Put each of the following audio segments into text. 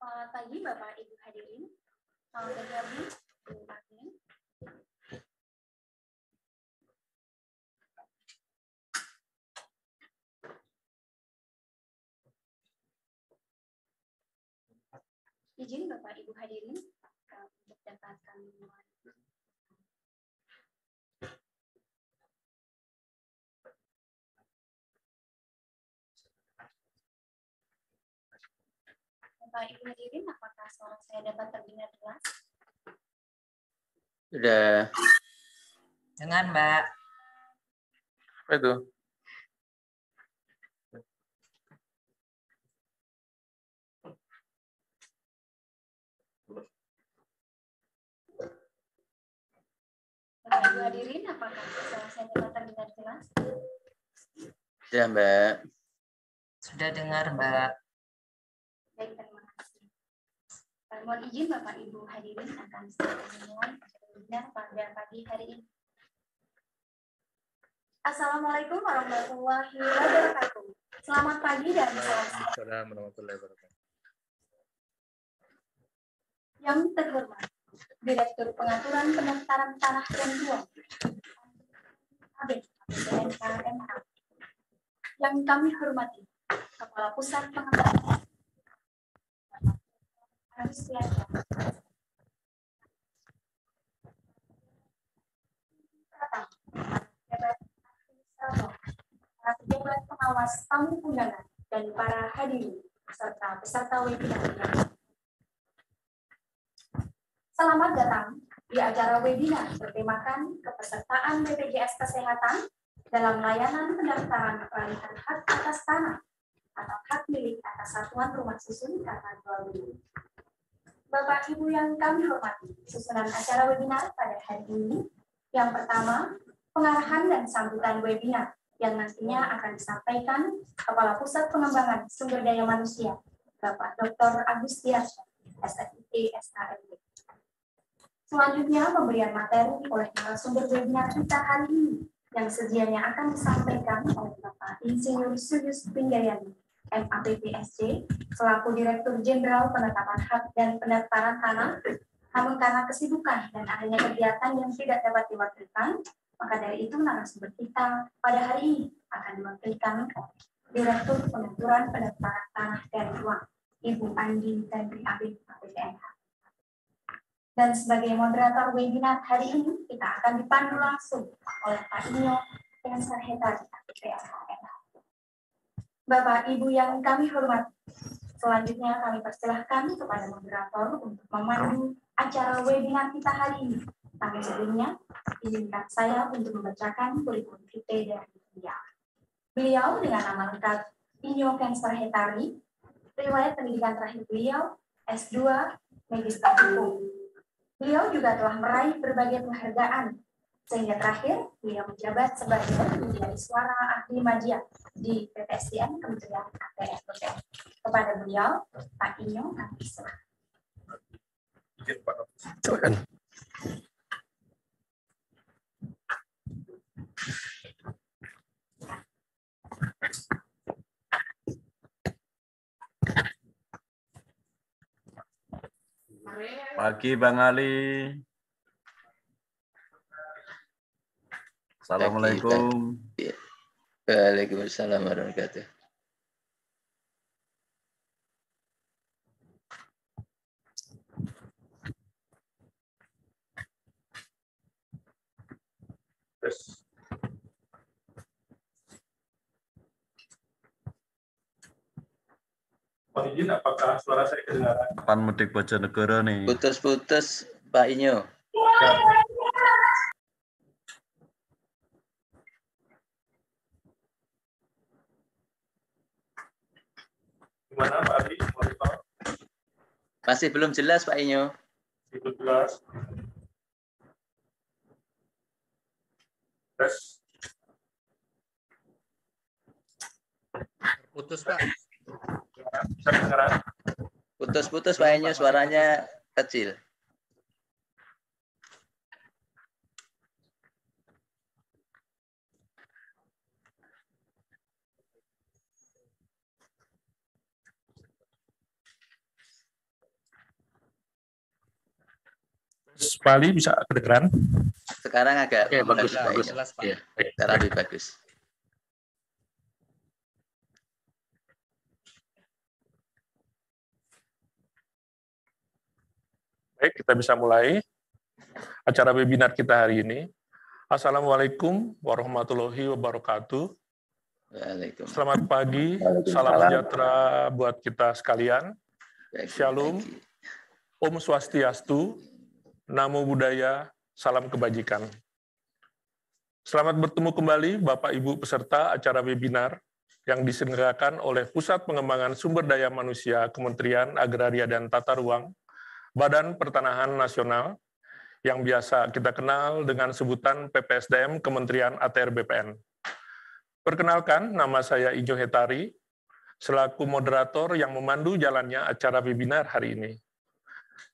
Selamat pagi Bapak Ibu hadirin. Selamat bergabung di Admin. Izin Bapak Ibu hadirin untuk dapat kami mulai. Bapak Ibu hadirin, apakah suara saya dapat terdengar jelas? Sudah. Dengan Mbak. Apa itu? Bapak Ibu hadirin, apakah suara saya dapat terdengar jelas? Ya, Mbak. Sudah dengar, Mbak. Baik, terima kasih. Mohon izin Bapak Ibu hadirin akan segera dimulai webinar pada pagi hari ini. Assalamualaikum warahmatullahi wabarakatuh. Selamat pagi dan salam sejahtera. Waalaikumsalam warahmatullahi wabarakatuh. Yang terhormat, Direktur Pengaturan Pendaftaran Tanah dan Ruang ABPNKMA. Yang kami hormati, Kepala Pusat Pengaturan Anusiaga. Para pejabat pengawas tamu undangan dan para hadirin serta peserta webinar. Selamat datang di acara webinar bertemakan kepesertaan BPJS Kesehatan dalam layanan pendaftaran peralihan hak atas tanah atau hak milik atas satuan rumah susun karena jual beli. Bapak Ibu yang kami hormati, susunan acara webinar pada hari ini yang pertama, pengarahan dan sambutan webinar yang nantinya akan disampaikan Kepala Pusat Pengembangan Sumber Daya Manusia, Bapak Dr. Agustias, SFIP, SKMD. Selanjutnya, pemberian materi oleh narasumber webinar kita hari ini yang sedianya akan disampaikan oleh Bapak Insinyur Suyus Pinggayani, MAPPSC, selaku Direktur Jenderal Penetapan Hak dan Pendaftaran Tanah. Namun karena kesibukan dan adanya kegiatan yang tidak dapat diwakilkan, maka dari itu narasumber kita pada hari ini akan diwakilkan Direktur Pengaturan Pendaftaran Tanah dan Ruang, Ibu Andi Tendri Abid, APPNH. Dan sebagai moderator webinar hari ini, kita akan dipandu langsung oleh Pak Inyo dengan Sarhetari, APPNH. Bapak Ibu yang kami hormati, selanjutnya kami persilahkan kepada moderator untuk memandu acara webinar kita hari ini. Tapi sebelumnya, izinkan saya untuk membacakan kurikulum vitae dari beliau. Beliau dengan nama lengkap Inyo Cancer Hetari, riwayat pendidikan terakhir beliau S2 Magister Hukum. Beliau juga telah meraih berbagai penghargaan, sehingga terakhir beliau menjabat sebagai penjadi suara ahli media di PPSDM Kementerian ATR. Kepada beliau, Pak Inyo, kami silakan. Silakan. Pagi Bang Ali. Assalamualaikum. Waalaikumsalam warahmatullahi wabarakatuh. Mohon izin, apakah suara saya kedengaran? Kapan mudik Bojonegoro nih? Putus-putus Pak Inyo. Gimana Pak Ali? Monitor? Masih belum jelas Pak Inyo. Itu jelas. Tes. Putus Pak. Bisa kedengaran? Putus-putus Pak Inyo, suaranya kecil. Pak Ali bisa kedengeran? Sekarang agak Oke, bagus, Pak bagus. Inyo. Jelas, Pak. Iya. Sekarang lebih bagus. Baik, kita bisa mulai acara webinar kita hari ini. Assalamualaikum warahmatullahi wabarakatuh. Waalaikumsalam. Selamat pagi, salam sejahtera buat kita sekalian. Shalom, Om Swastiastu, Namo Buddhaya, salam kebajikan. Selamat bertemu kembali Bapak Ibu peserta acara webinar yang diselenggarakan oleh Pusat Pengembangan Sumber Daya Manusia Kementerian Agraria dan Tata Ruang, Badan Pertanahan Nasional, yang biasa kita kenal dengan sebutan PPSDM Kementerian ATR BPN. Perkenalkan, nama saya Ijo Hetari, selaku moderator yang memandu jalannya acara webinar hari ini.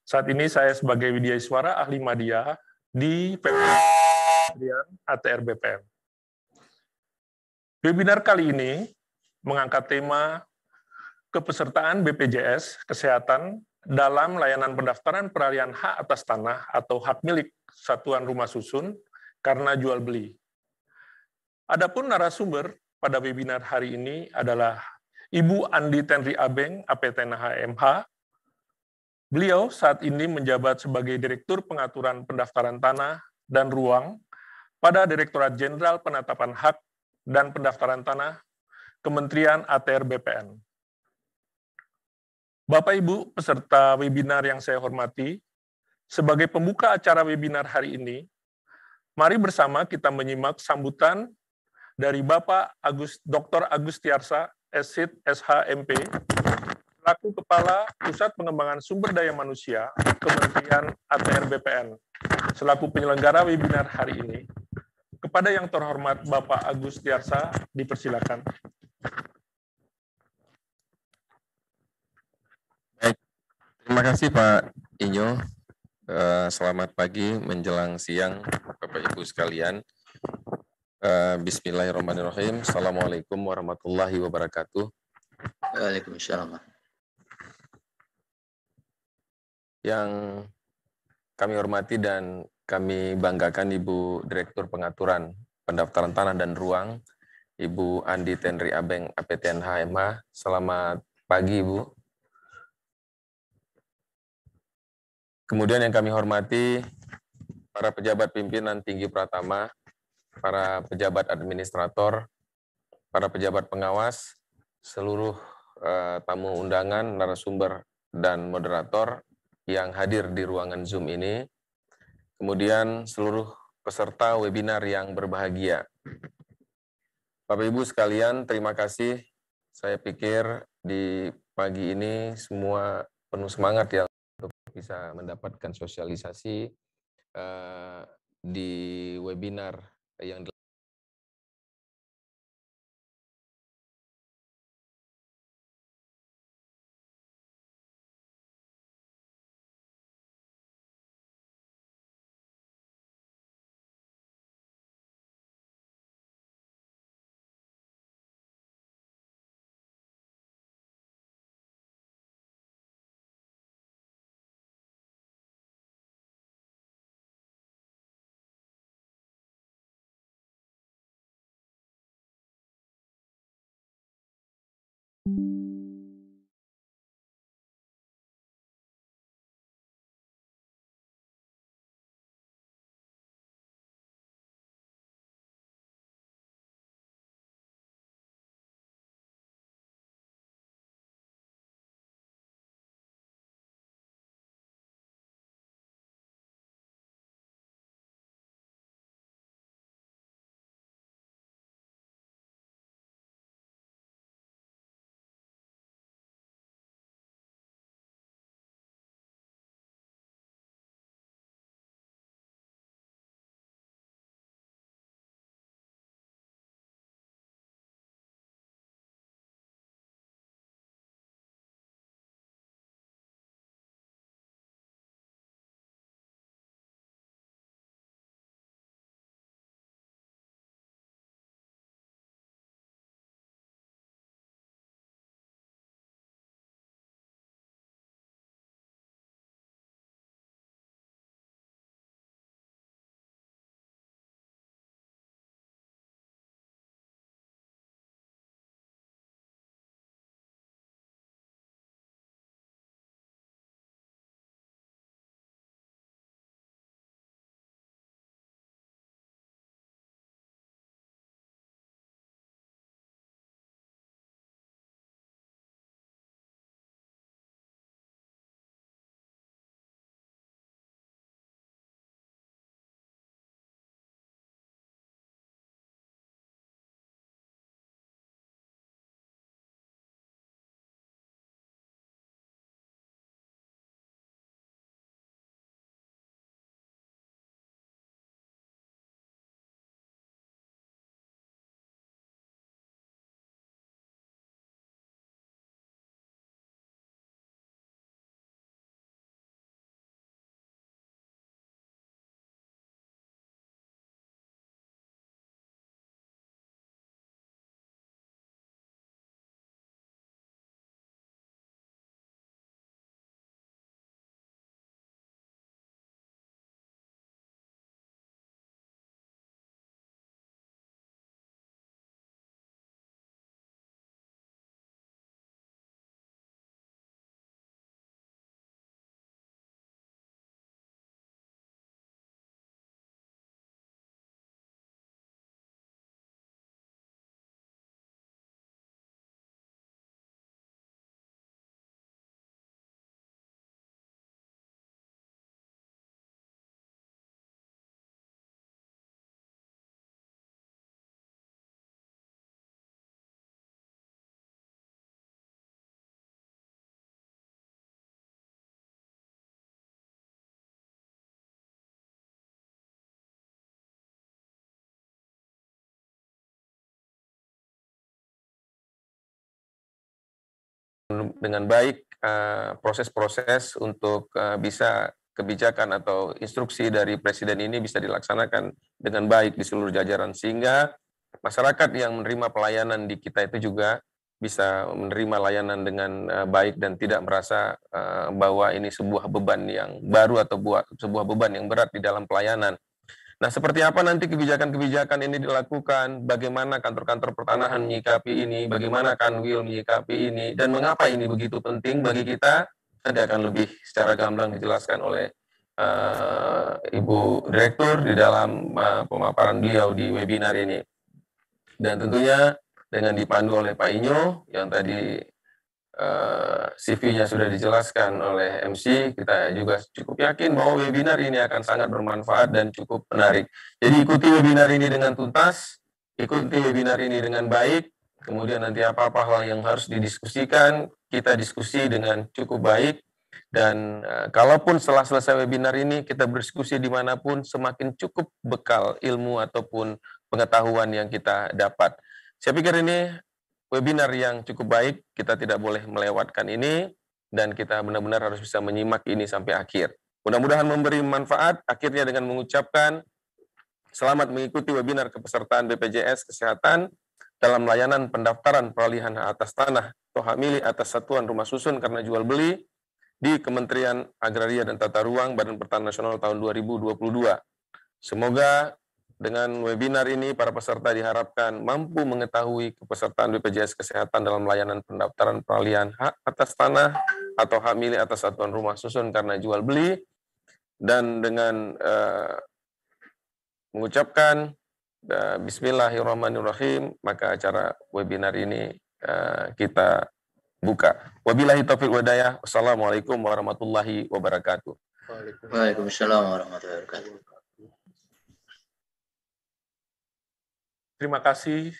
Saat ini saya sebagai Widyaswara Ahli Madya di Kementerian ATR BPN. Webinar kali ini mengangkat tema kepesertaan BPJS Kesehatan dalam layanan pendaftaran peralihan hak atas tanah atau hak milik satuan rumah susun karena jual beli. Adapun narasumber pada webinar hari ini adalah Ibu Andi Tenri Abeng, APTNH MH. Beliau saat ini menjabat sebagai Direktur Pengaturan Pendaftaran Tanah dan Ruang pada Direktorat Jenderal Penetapan Hak dan Pendaftaran Tanah Kementerian ATR BPN. Bapak Ibu peserta webinar yang saya hormati, sebagai pembuka acara webinar hari ini, mari bersama kita menyimak sambutan dari Bapak Dr. Agustiarsa, SSID, SHMP, selaku Kepala Pusat Pengembangan Sumber Daya Manusia Kementerian ATR BPN, selaku penyelenggara webinar hari ini. Kepada yang terhormat Bapak Agustiarsa, dipersilakan. Baik, terima kasih Pak Inyo. Selamat pagi menjelang siang Bapak Ibu sekalian. Bismillahirrahmanirrahim. Assalamualaikum warahmatullahi wabarakatuh. Waalaikumsalam. Yang kami hormati dan kami banggakan Ibu Direktur Pengaturan Pendaftaran Tanah dan Ruang, Ibu Andi Tenri Abeng, APTNH MH. Selamat pagi, Ibu. Kemudian yang kami hormati para pejabat pimpinan tinggi pratama, para pejabat administrator, para pejabat pengawas, seluruh tamu undangan, narasumber, dan moderator yang hadir di ruangan Zoom ini, kemudian seluruh peserta webinar yang berbahagia. Bapak Ibu sekalian, terima kasih. Saya pikir di pagi ini semua penuh semangat ya untuk bisa mendapatkan sosialisasi di webinar yang dengan baik proses-proses untuk bisa kebijakan atau instruksi dari Presiden ini bisa dilaksanakan dengan baik di seluruh jajaran, sehingga masyarakat yang menerima pelayanan di kita itu juga bisa menerima layanan dengan baik dan tidak merasa bahwa ini sebuah beban yang baru atau sebuah beban yang berat di dalam pelayanan. Nah, seperti apa nanti kebijakan-kebijakan ini dilakukan, bagaimana kantor-kantor pertanahan menyikapi ini, bagaimana Kanwil menyikapi ini, dan mengapa ini begitu penting bagi kita, nanti akan lebih secara gamblang dijelaskan oleh Ibu Direktur di dalam pemaparan beliau di webinar ini. Dan tentunya dengan dipandu oleh Pak Inyo, yang tadi CV-nya sudah dijelaskan oleh MC, kita juga cukup yakin bahwa webinar ini akan sangat bermanfaat dan cukup menarik. Jadi ikuti webinar ini dengan tuntas, ikuti webinar ini dengan baik, kemudian nanti apa-apa hal yang harus didiskusikan, kita diskusi dengan cukup baik, dan kalaupun setelah selesai webinar ini, kita berdiskusi dimanapun, semakin cukup bekal ilmu ataupun pengetahuan yang kita dapat. Saya pikir ini webinar yang cukup baik, kita tidak boleh melewatkan ini, dan kita benar-benar harus bisa menyimak ini sampai akhir. Mudah-mudahan memberi manfaat. Akhirnya dengan mengucapkan selamat mengikuti webinar kepesertaan BPJS Kesehatan dalam layanan pendaftaran peralihan hak atas tanah atau hak milik atas satuan rumah susun karena jual beli di Kementerian Agraria dan Tata Ruang Badan Pertanahan Nasional tahun 2022. Semoga dengan webinar ini, para peserta diharapkan mampu mengetahui kepesertaan BPJS Kesehatan dalam layanan pendaftaran peralihan hak atas tanah atau hak milik atas satuan rumah susun karena jual beli, dan dengan mengucapkan Bismillahirrahmanirrahim, maka acara webinar ini kita buka. Wabillahi taufiq wa hidayah. Wassalamualaikum warahmatullahi wabarakatuh. Waalaikumsalam warahmatullahi wabarakatuh. Terima kasih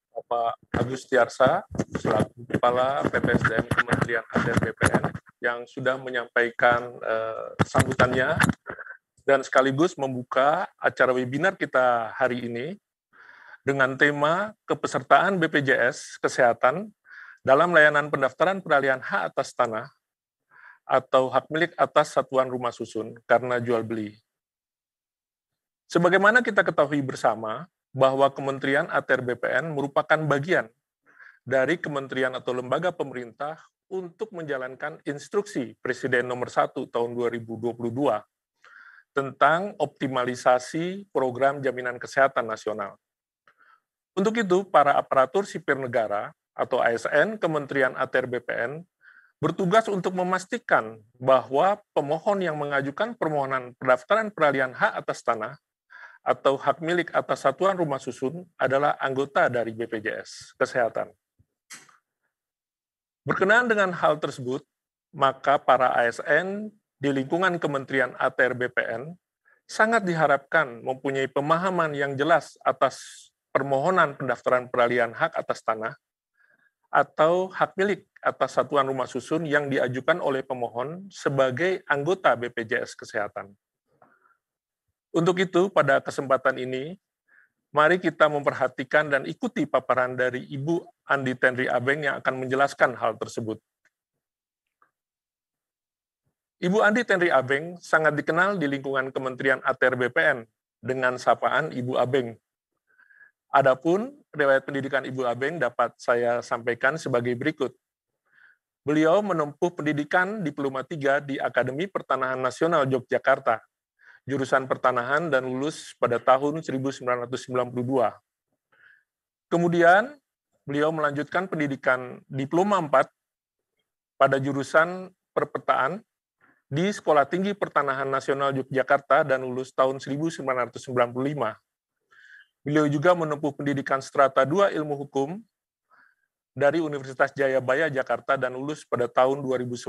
Bapak Agus Tiarsa, selaku Kepala PPSDM Kementerian ATR BPN, yang sudah menyampaikan sambutannya dan sekaligus membuka acara webinar kita hari ini dengan tema kepesertaan BPJS Kesehatan dalam layanan pendaftaran peralihan hak atas tanah atau hak milik atas satuan rumah susun karena jual beli. Sebagaimana kita ketahui bersama, bahwa Kementerian ATR BPN merupakan bagian dari kementerian atau lembaga pemerintah untuk menjalankan instruksi Presiden nomor 1 tahun 2022 tentang optimalisasi program jaminan kesehatan nasional. Untuk itu, para aparatur sipil negara atau ASN Kementerian ATR BPN bertugas untuk memastikan bahwa pemohon yang mengajukan permohonan pendaftaran peralihan hak atas tanah atau hak milik atas satuan rumah susun adalah anggota dari BPJS Kesehatan. Berkenaan dengan hal tersebut, maka para ASN di lingkungan Kementerian ATR BPN sangat diharapkan mempunyai pemahaman yang jelas atas permohonan pendaftaran peralihan hak atas tanah atau hak milik atas satuan rumah susun yang diajukan oleh pemohon sebagai anggota BPJS Kesehatan. Untuk itu, pada kesempatan ini, mari kita memperhatikan dan ikuti paparan dari Ibu Andi Tenri Abeng yang akan menjelaskan hal tersebut. Ibu Andi Tenri Abeng sangat dikenal di lingkungan Kementerian ATR BPN dengan sapaan Ibu Abeng. Adapun riwayat pendidikan Ibu Abeng dapat saya sampaikan sebagai berikut. Beliau menempuh pendidikan Diploma 3 di Akademi Pertanahan Nasional Yogyakarta, jurusan pertanahan, dan lulus pada tahun 1992. Kemudian, beliau melanjutkan pendidikan Diploma 4 pada jurusan perpetaan di Sekolah Tinggi Pertanahan Nasional Yogyakarta dan lulus tahun 1995. Beliau juga menempuh pendidikan Strata 2 Ilmu Hukum dari Universitas Jayabaya, Jakarta, dan lulus pada tahun 2011,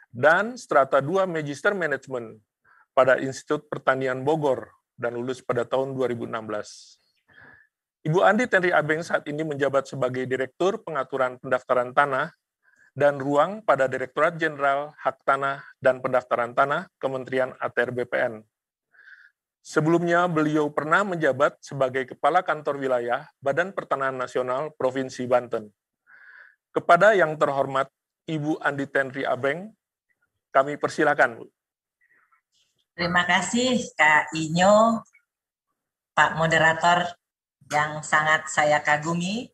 dan Strata 2 Magister Management pada Institut Pertanian Bogor, dan lulus pada tahun 2016. Ibu Andi Tenri Abeng saat ini menjabat sebagai Direktur Pengaturan Pendaftaran Tanah dan Ruang pada Direktorat Jenderal Hak Tanah dan Pendaftaran Tanah Kementerian ATR BPN. Sebelumnya, beliau pernah menjabat sebagai Kepala Kantor Wilayah Badan Pertanahan Nasional Provinsi Banten. Kepada yang terhormat Ibu Andi Tenri Abeng, kami persilakan, Bu. Terima kasih Kak Inyo, Pak Moderator yang sangat saya kagumi.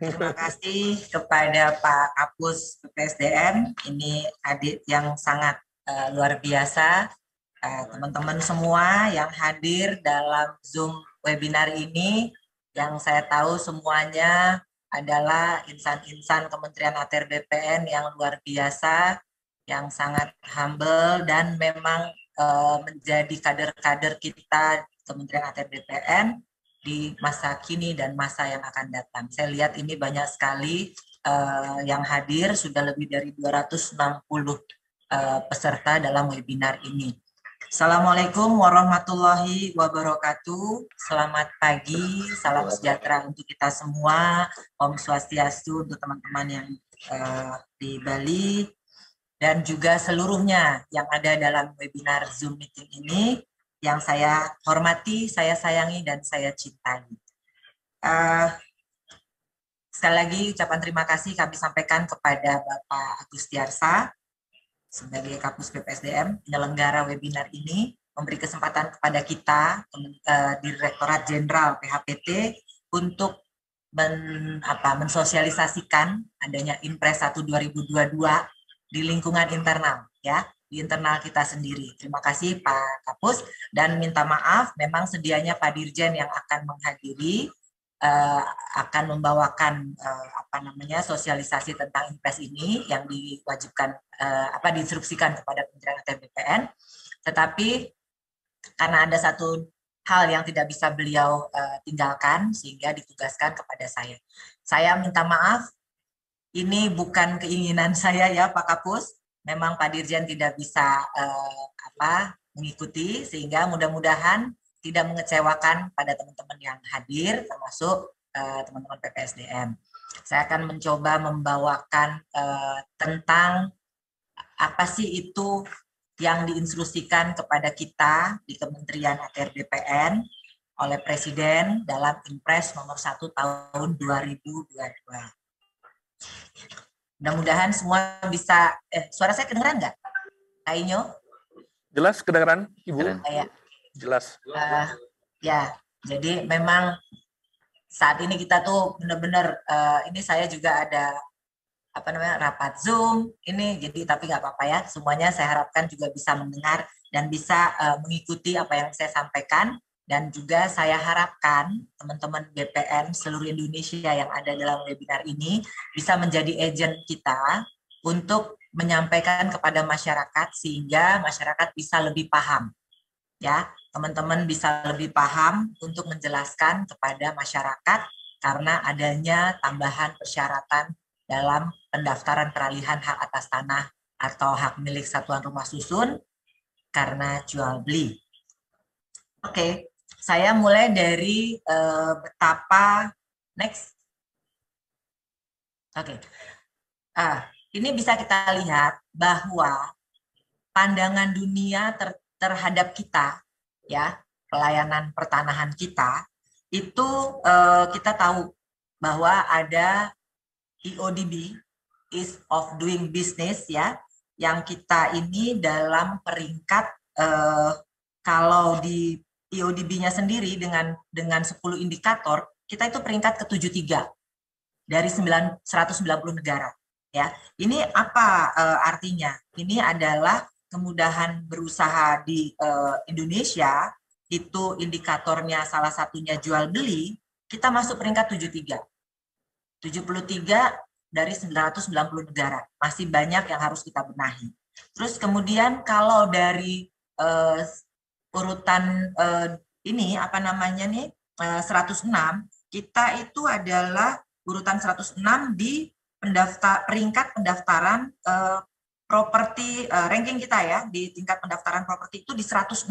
Terima kasih kepada Pak Kapus PPSDM, ini adik yang sangat luar biasa. Teman-teman semua yang hadir dalam Zoom webinar ini, yang saya tahu semuanya adalah insan-insan Kementerian ATR BPN yang luar biasa, yang sangat humble dan memang menjadi kader-kader kita Kementerian ATR BPN di masa kini dan masa yang akan datang. Saya lihat ini banyak sekali yang hadir, sudah lebih dari 260 peserta dalam webinar ini. Assalamualaikum warahmatullahi wabarakatuh. Selamat pagi, salam sejahtera untuk kita semua. Om Swastiastu untuk teman-teman yang di Bali dan juga seluruhnya yang ada dalam webinar Zoom meeting ini yang saya hormati, saya sayangi, dan saya cintai. Sekali lagi ucapan terima kasih kami sampaikan kepada Bapak Agustiarsa sebagai Kapus PPSDM, penyelenggara webinar ini, memberi kesempatan kepada kita, Direktorat Jenderal PHPT, untuk mensosialisasikan adanya Impres 1 2022 di lingkungan internal, ya, di internal kita sendiri. Terima kasih Pak Kapus, dan minta maaf, memang sedianya Pak Dirjen yang akan menghadiri, akan membawakan sosialisasi tentang Impres ini yang diwajibkan diinstruksikan kepada Kementerian ATR BPN, tetapi karena ada satu hal yang tidak bisa beliau tinggalkan sehingga ditugaskan kepada saya. Saya minta maaf, ini bukan keinginan saya ya Pak Kapus, memang Pak Dirjen tidak bisa mengikuti, sehingga mudah-mudahan tidak mengecewakan pada teman-teman yang hadir, termasuk teman-teman PPSDM. Saya akan mencoba membawakan tentang apa sih itu yang diinstruksikan kepada kita di Kementerian ATR BPN oleh Presiden dalam Impres nomor 1 tahun 2022. Mudah-mudahan semua bisa, suara saya kedengeran nggak? Kak Inyo? Jelas kedengeran, Ibu? Jelas. Ya, jadi memang saat ini kita tuh benar-benar ini saya juga ada rapat Zoom ini, jadi tapi nggak apa-apa ya, semuanya saya harapkan juga bisa mendengar dan bisa mengikuti apa yang saya sampaikan, dan juga saya harapkan teman-teman BPN seluruh Indonesia yang ada dalam webinar ini bisa menjadi agent kita untuk menyampaikan kepada masyarakat sehingga masyarakat bisa lebih paham, ya. Teman-teman bisa lebih paham untuk menjelaskan kepada masyarakat karena adanya tambahan persyaratan dalam pendaftaran peralihan hak atas tanah atau hak milik satuan rumah susun karena jual beli. Oke, saya mulai dari betapa next. Oke, ini bisa kita lihat bahwa pandangan dunia terhadap kita, ya, pelayanan pertanahan kita itu kita tahu bahwa ada EODB, Ease of Doing Business, ya, yang kita ini dalam peringkat kalau di EODB-nya sendiri dengan 10 indikator kita itu peringkat ke-73 dari 190 negara, ya. Ini apa artinya? Ini adalah kemudahan berusaha di Indonesia, itu indikatornya salah satunya jual beli, kita masuk peringkat 73 dari 990 negara. Masih banyak yang harus kita benahi. Terus kemudian kalau dari urutan ini 106, kita itu adalah urutan 106 di peringkat pendaftaran properti, ranking kita ya, di tingkat pendaftaran properti itu di 106.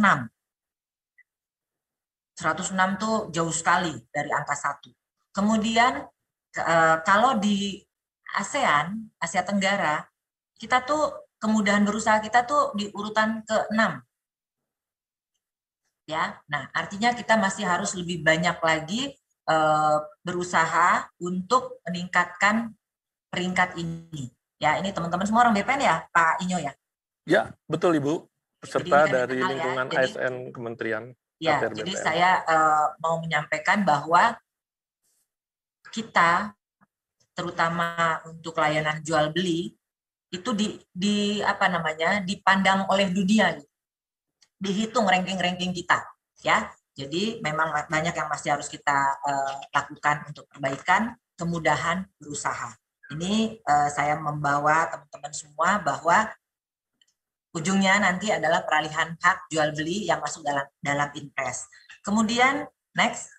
106 tuh jauh sekali dari angka 1. Kemudian kalau di ASEAN, Asia Tenggara, kita tuh kemudahan berusaha kita tuh di urutan ke-6. Ya, nah artinya kita masih harus lebih banyak lagi berusaha untuk meningkatkan peringkat ini. Ya, ini teman-teman semua orang BPN ya, Pak Inyo ya? Ya, betul Ibu. Peserta dari dikenal lingkungan ya. ASN Kementerian Ya, ATR jadi BPN. saya mau menyampaikan bahwa kita, terutama untuk layanan jual beli, itu dipandang oleh dunia, dihitung ranking-ranking kita, ya. Jadi memang banyak yang masih harus kita lakukan untuk perbaikan, kemudahan berusaha. Ini saya membawa teman-teman semua bahwa ujungnya nanti adalah peralihan hak jual beli yang masuk dalam Inpres. Kemudian next,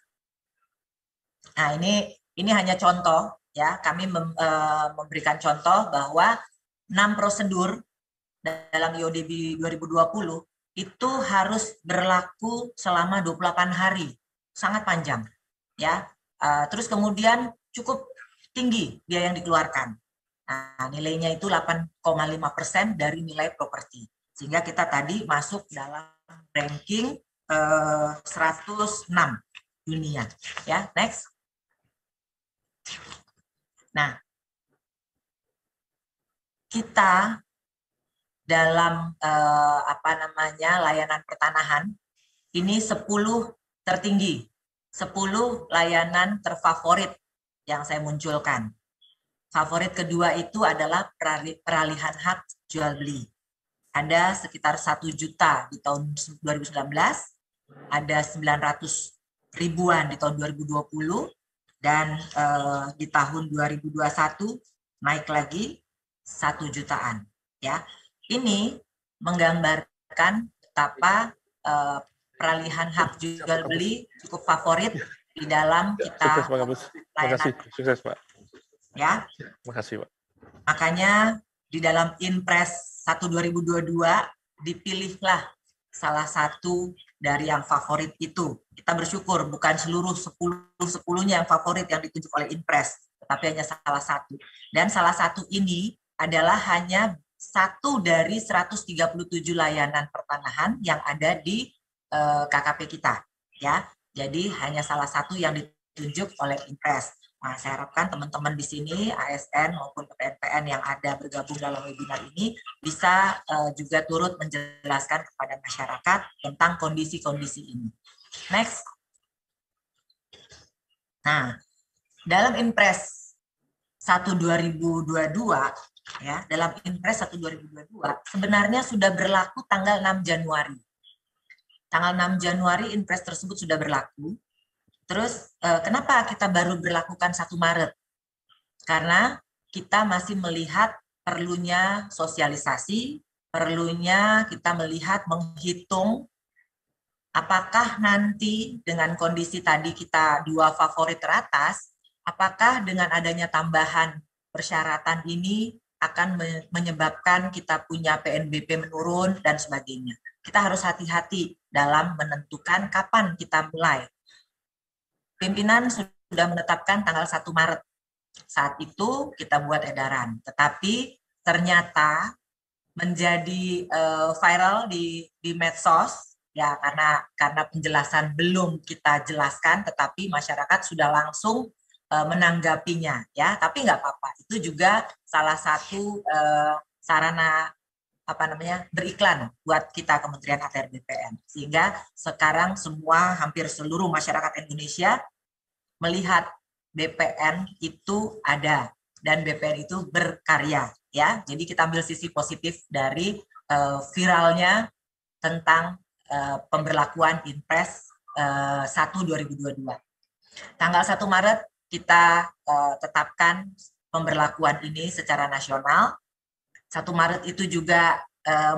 nah ini hanya contoh ya. Kami memberikan contoh bahwa 6 prosedur dalam IODB 2020 itu harus berlaku selama 28 hari, sangat panjang ya. Terus kemudian cukup tinggi biaya yang dikeluarkan. Nah, nilainya itu 8,5% dari nilai properti. Sehingga kita tadi masuk dalam ranking 106 dunia. Ya, next. Nah, kita dalam layanan pertanahan ini 10 tertinggi, 10 layanan terfavorit yang saya munculkan. Favorit kedua itu adalah peralihan hak jual beli. Ada sekitar 1 juta di tahun 2019, ada 900 ribuan di tahun 2020, dan di tahun 2021 naik lagi 1 jutaan. Ya, ini menggambarkan betapa peralihan hak jual beli cukup favorit di dalam kita. Sukses Pak Kapus. Terima kasih. Sukses Pak. Ya. Terima kasih Pak. Makanya di dalam Inpres 1 2022 dipilihlah salah satu dari yang favorit itu. Kita bersyukur bukan seluruh 10-10-nya yang favorit yang ditunjuk oleh Inpres, tetapi hanya salah satu. Dan salah satu ini adalah hanya satu dari 137 layanan pertanahan yang ada di KKP kita, ya. Jadi hanya salah satu yang ditunjuk oleh Inpres. Nah, saya harapkan teman-teman di sini, ASN maupun PPN yang ada bergabung dalam webinar ini, bisa juga turut menjelaskan kepada masyarakat tentang kondisi-kondisi ini. Next. Nah, dalam Inpres 1 2022, ya, dalam Inpres 1 2022, sebenarnya sudah berlaku tanggal 6 Januari. Tanggal 6 Januari Inpres tersebut sudah berlaku. Terus kenapa kita baru berlakukan 1 Maret? Karena kita masih melihat perlunya sosialisasi, perlunya kita melihat menghitung apakah nanti dengan kondisi tadi kita 2 favorit teratas, apakah dengan adanya tambahan persyaratan ini akan menyebabkan kita punya PNBP menurun dan sebagainya. Kita harus hati-hati dalam menentukan kapan kita mulai. Pimpinan sudah menetapkan tanggal 1 Maret. Saat itu kita buat edaran. Tetapi ternyata menjadi viral di medsos, ya, karena penjelasan belum kita jelaskan, tetapi masyarakat sudah langsung menanggapinya, ya. Tapi nggak apa-apa. Itu juga salah satu sarana beriklan buat kita Kementerian ATR BPN. Sehingga sekarang hampir seluruh masyarakat Indonesia melihat BPN itu ada dan BPN itu berkarya, ya. Jadi kita ambil sisi positif dari viralnya tentang pemberlakuan Inpres 1 2022. Tanggal 1 Maret kita tetapkan pemberlakuan ini secara nasional. 1 Maret itu juga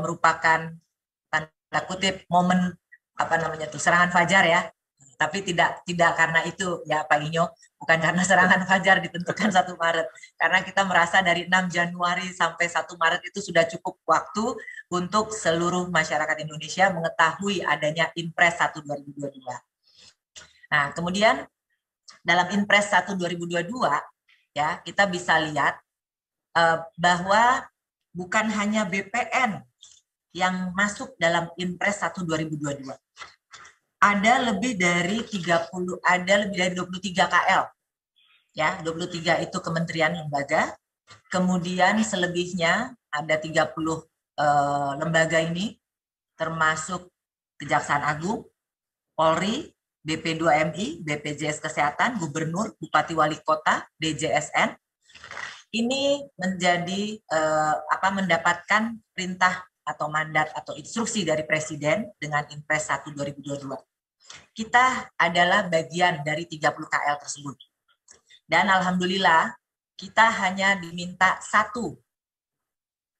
merupakan tanda kutip momen serangan fajar, ya. Tapi tidak karena itu, ya Pak Inyo, bukan karena serangan fajar ditentukan 1 Maret. Karena kita merasa dari 6 Januari sampai 1 Maret itu sudah cukup waktu untuk seluruh masyarakat Indonesia mengetahui adanya Inpres 1 2022. Nah, kemudian dalam Inpres 1 2022, ya, kita bisa lihat bahwa bukan hanya BPN yang masuk dalam Inpres 1 2022. Ada lebih dari 23 KL. Ya, 23 itu kementerian lembaga, Kemudian selebihnya ada 30 lembaga ini, termasuk Kejaksaan Agung, Polri, BP2MI, BPJS Kesehatan, Gubernur, Bupati Wali Kota, DJSN. Ini menjadi mendapatkan perintah atau mandat atau instruksi dari Presiden dengan Impres 1 2022. Kita adalah bagian dari 30 KL tersebut. Dan alhamdulillah kita hanya diminta satu,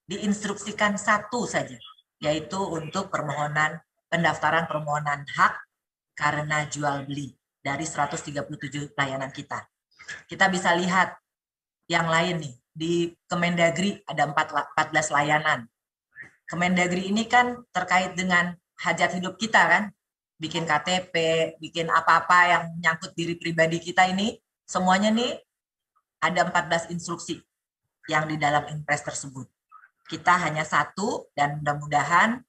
diinstruksikan satu saja, yaitu untuk pendaftaran permohonan hak karena jual beli dari 137 layanan kita. Kita bisa lihat yang lain nih, di Kemendagri ada 14 layanan. Kemendagri ini kan terkait dengan hajat hidup kita kan, bikin KTP, bikin apa-apa yang menyangkut diri pribadi kita ini, semuanya nih ada 14 instruksi yang di dalam Impres tersebut. Kita hanya satu dan mudah-mudahan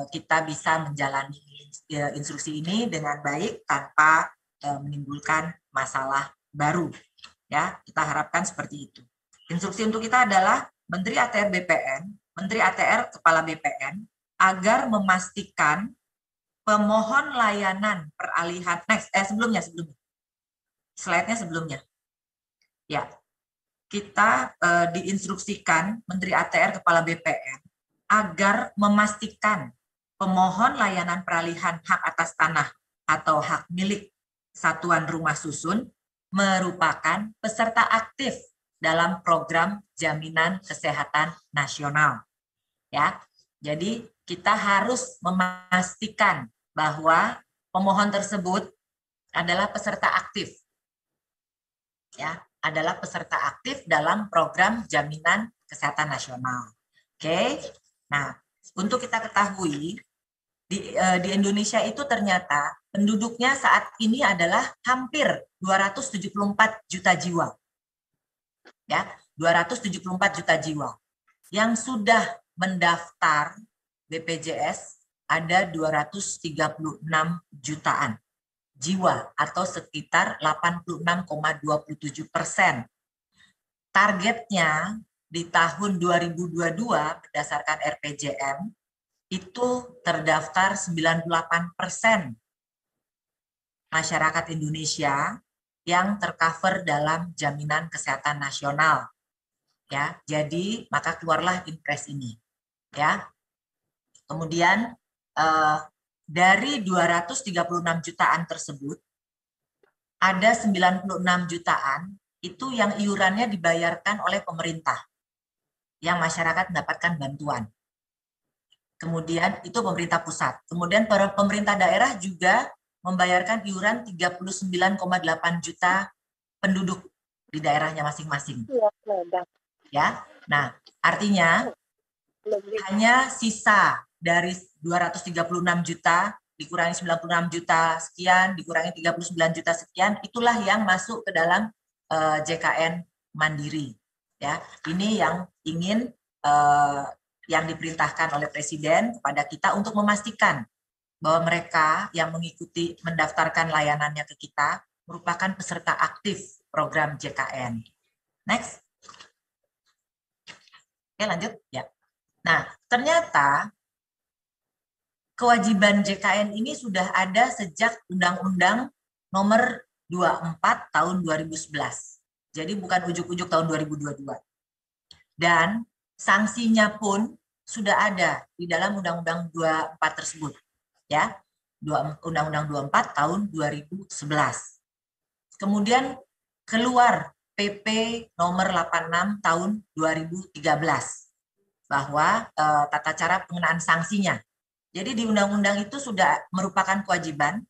kita bisa menjalani instruksi ini dengan baik tanpa menimbulkan masalah baru. Ya, kita harapkan seperti itu. Instruksi untuk kita adalah Menteri ATR BPN, Menteri ATR Kepala BPN agar memastikan pemohon layanan peralihan sebelumnya. Slide-nya sebelumnya. Ya, kita diinstruksikan Menteri ATR Kepala BPN agar memastikan pemohon layanan peralihan hak atas tanah atau hak milik satuan rumah susun merupakan peserta aktif dalam program Jaminan Kesehatan Nasional. Ya, jadi kita harus memastikan bahwa pemohon tersebut adalah peserta aktif. Ya, adalah peserta aktif dalam program Jaminan Kesehatan Nasional. Oke. Nah, untuk kita ketahui di Indonesia itu ternyata penduduknya saat ini adalah hampir 274 juta jiwa. Ya, 274 juta jiwa. Yang sudah mendaftar BPJS ada 236 jutaan jiwa atau sekitar 86,27%. Targetnya di tahun 2022 berdasarkan RPJM itu terdaftar 98% masyarakat Indonesia yang tercover dalam Jaminan Kesehatan Nasional. Ya, jadi maka keluarlah Impres ini. Ya. Kemudian dari 236 jutaan tersebut ada 96 jutaan itu yang iurannya dibayarkan oleh pemerintah, yang masyarakat mendapatkan bantuan. Kemudian itu pemerintah pusat. Kemudian pemerintah daerah juga membayarkan iuran 39,8 juta penduduk di daerahnya masing-masing. Ya, nah artinya hanya sisa dari 236 juta dikurangi 96 juta sekian, dikurangi 39 juta sekian, itulah yang masuk ke dalam JKN Mandiri. Ya, ini yang ingin yang diperintahkan oleh Presiden kepada kita untuk memastikan bahwa mereka yang mengikuti mendaftarkan layanannya ke kita merupakan peserta aktif program JKN. Next. Oke, lanjut ya. Nah, ternyata kewajiban JKN ini sudah ada sejak Undang-Undang Nomor 24 tahun 2011. Jadi bukan ujuk-ujuk tahun 2022. Dan sanksinya pun sudah ada di dalam Undang-Undang 24 tersebut. Ya, Undang-Undang 24 tahun 2011. Kemudian keluar PP nomor 86 tahun 2013 bahwa tata cara pengenaan sanksinya. Jadi di undang-undang itu sudah merupakan kewajiban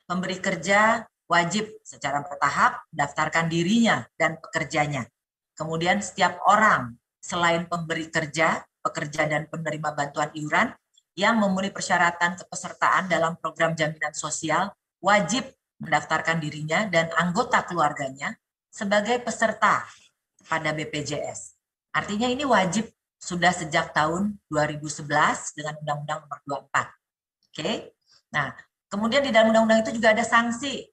pemberi kerja wajib secara bertahap mendaftarkan dirinya dan pekerjanya. Kemudian setiap orang selain pemberi kerja, pekerja dan penerima bantuan iuran yang memenuhi persyaratan kepesertaan dalam program jaminan sosial wajib mendaftarkan dirinya dan anggota keluarganya sebagai peserta pada BPJS. Artinya ini wajib sudah sejak tahun 2011 dengan Undang-Undang Nomor 24. Oke. Nah, kemudian di dalam undang-undang itu juga ada sanksi.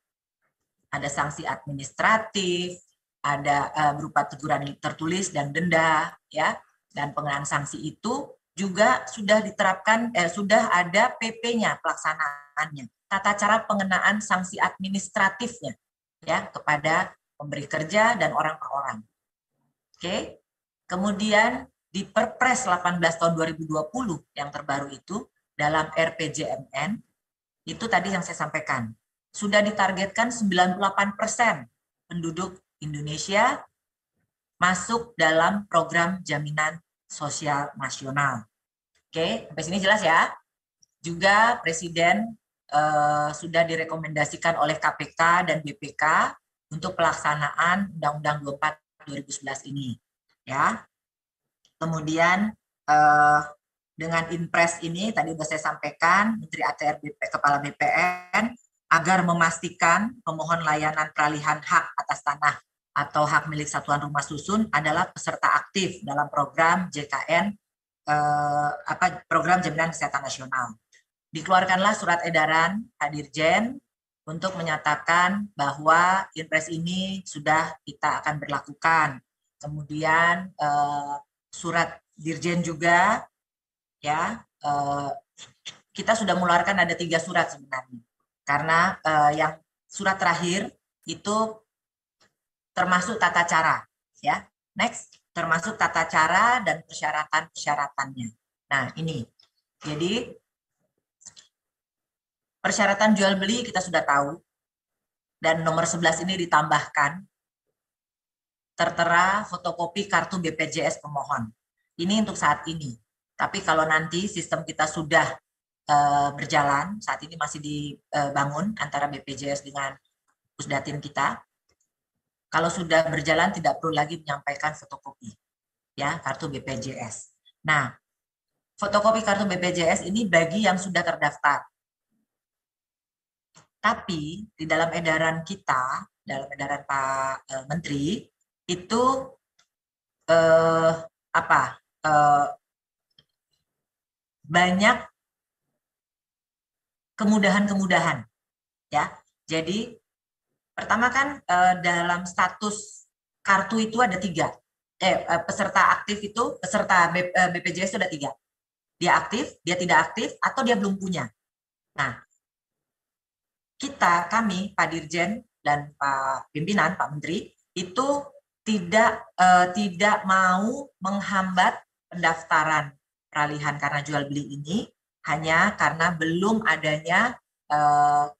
Ada sanksi administratif, ada berupa teguran tertulis dan denda, ya, dan pengenaan sanksi itu juga sudah diterapkan, sudah ada PP-nya pelaksanaannya, tata cara pengenaan sanksi administratifnya, ya, kepada pemberi kerja dan orang per orang. Oke, kemudian di Perpres 18 tahun 2020 yang terbaru itu dalam RPJMN itu tadi yang saya sampaikan sudah ditargetkan 98% penduduk Indonesia masuk dalam program jaminan sosial nasional. Oke, sampai sini jelas ya. Juga Presiden sudah direkomendasikan oleh KPK dan BPK untuk pelaksanaan Undang-Undang 24 2011 ini, ya. Kemudian dengan Inpres ini tadi sudah saya sampaikan, Menteri ATR Kepala BPN agar memastikan pemohon layanan peralihan hak atas tanah atau hak milik satuan rumah susun adalah peserta aktif dalam program JKN, program Jaminan Kesehatan Nasional. Dikeluarkanlah surat edaran Pak Dirjen untuk menyatakan bahwa Inpres ini sudah kita akan berlakukan. Kemudian surat Dirjen juga, ya, kita sudah mengeluarkan ada 3 surat sebenarnya. Karena yang surat terakhir itu termasuk tata cara, ya. Next, termasuk tata cara dan persyaratan-persyaratannya. Nah, ini. Jadi persyaratan jual beli kita sudah tahu. Dan nomor 11 ini ditambahkan tertera fotokopi kartu BPJS pemohon. Ini untuk saat ini. Tapi kalau nanti sistem kita sudah berjalan, saat ini masih dibangun antara BPJS dengan Pusdatin kita. Kalau sudah berjalan tidak perlu lagi menyampaikan fotokopi, ya, kartu BPJS. Nah, fotokopi kartu BPJS ini bagi yang sudah terdaftar. Tapi di dalam edaran kita, dalam edaran Pak Menteri itu banyak kemudahan-kemudahan, ya. Jadi pertama kan dalam status kartu itu ada 3. Peserta aktif itu, peserta BPJS itu ada 3. Dia aktif, dia tidak aktif, atau dia belum punya. Nah, kami, Pak Dirjen dan Pak Pimpinan, Pak Menteri, itu tidak mau menghambat pendaftaran peralihan karena jual beli ini hanya karena belum adanya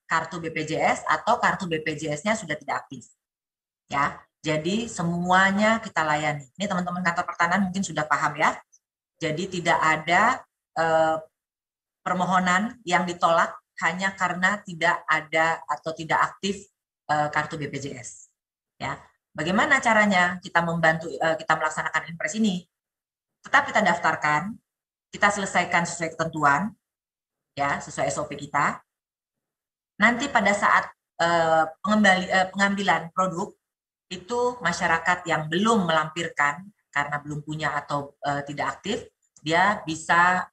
kartu BPJS atau kartu BPJS-nya sudah tidak aktif, ya. Jadi semuanya kita layani. Ini teman-teman kantor pertanahan mungkin sudah paham, ya. Jadi tidak ada permohonan yang ditolak hanya karena tidak ada atau tidak aktif kartu BPJS, ya. Bagaimana caranya kita membantu kita melaksanakan Inpres ini? Tetap kita daftarkan, kita selesaikan sesuai ketentuan, ya, sesuai SOP kita. Nanti pada saat pengambilan produk itu masyarakat yang belum melampirkan karena belum punya atau tidak aktif, dia bisa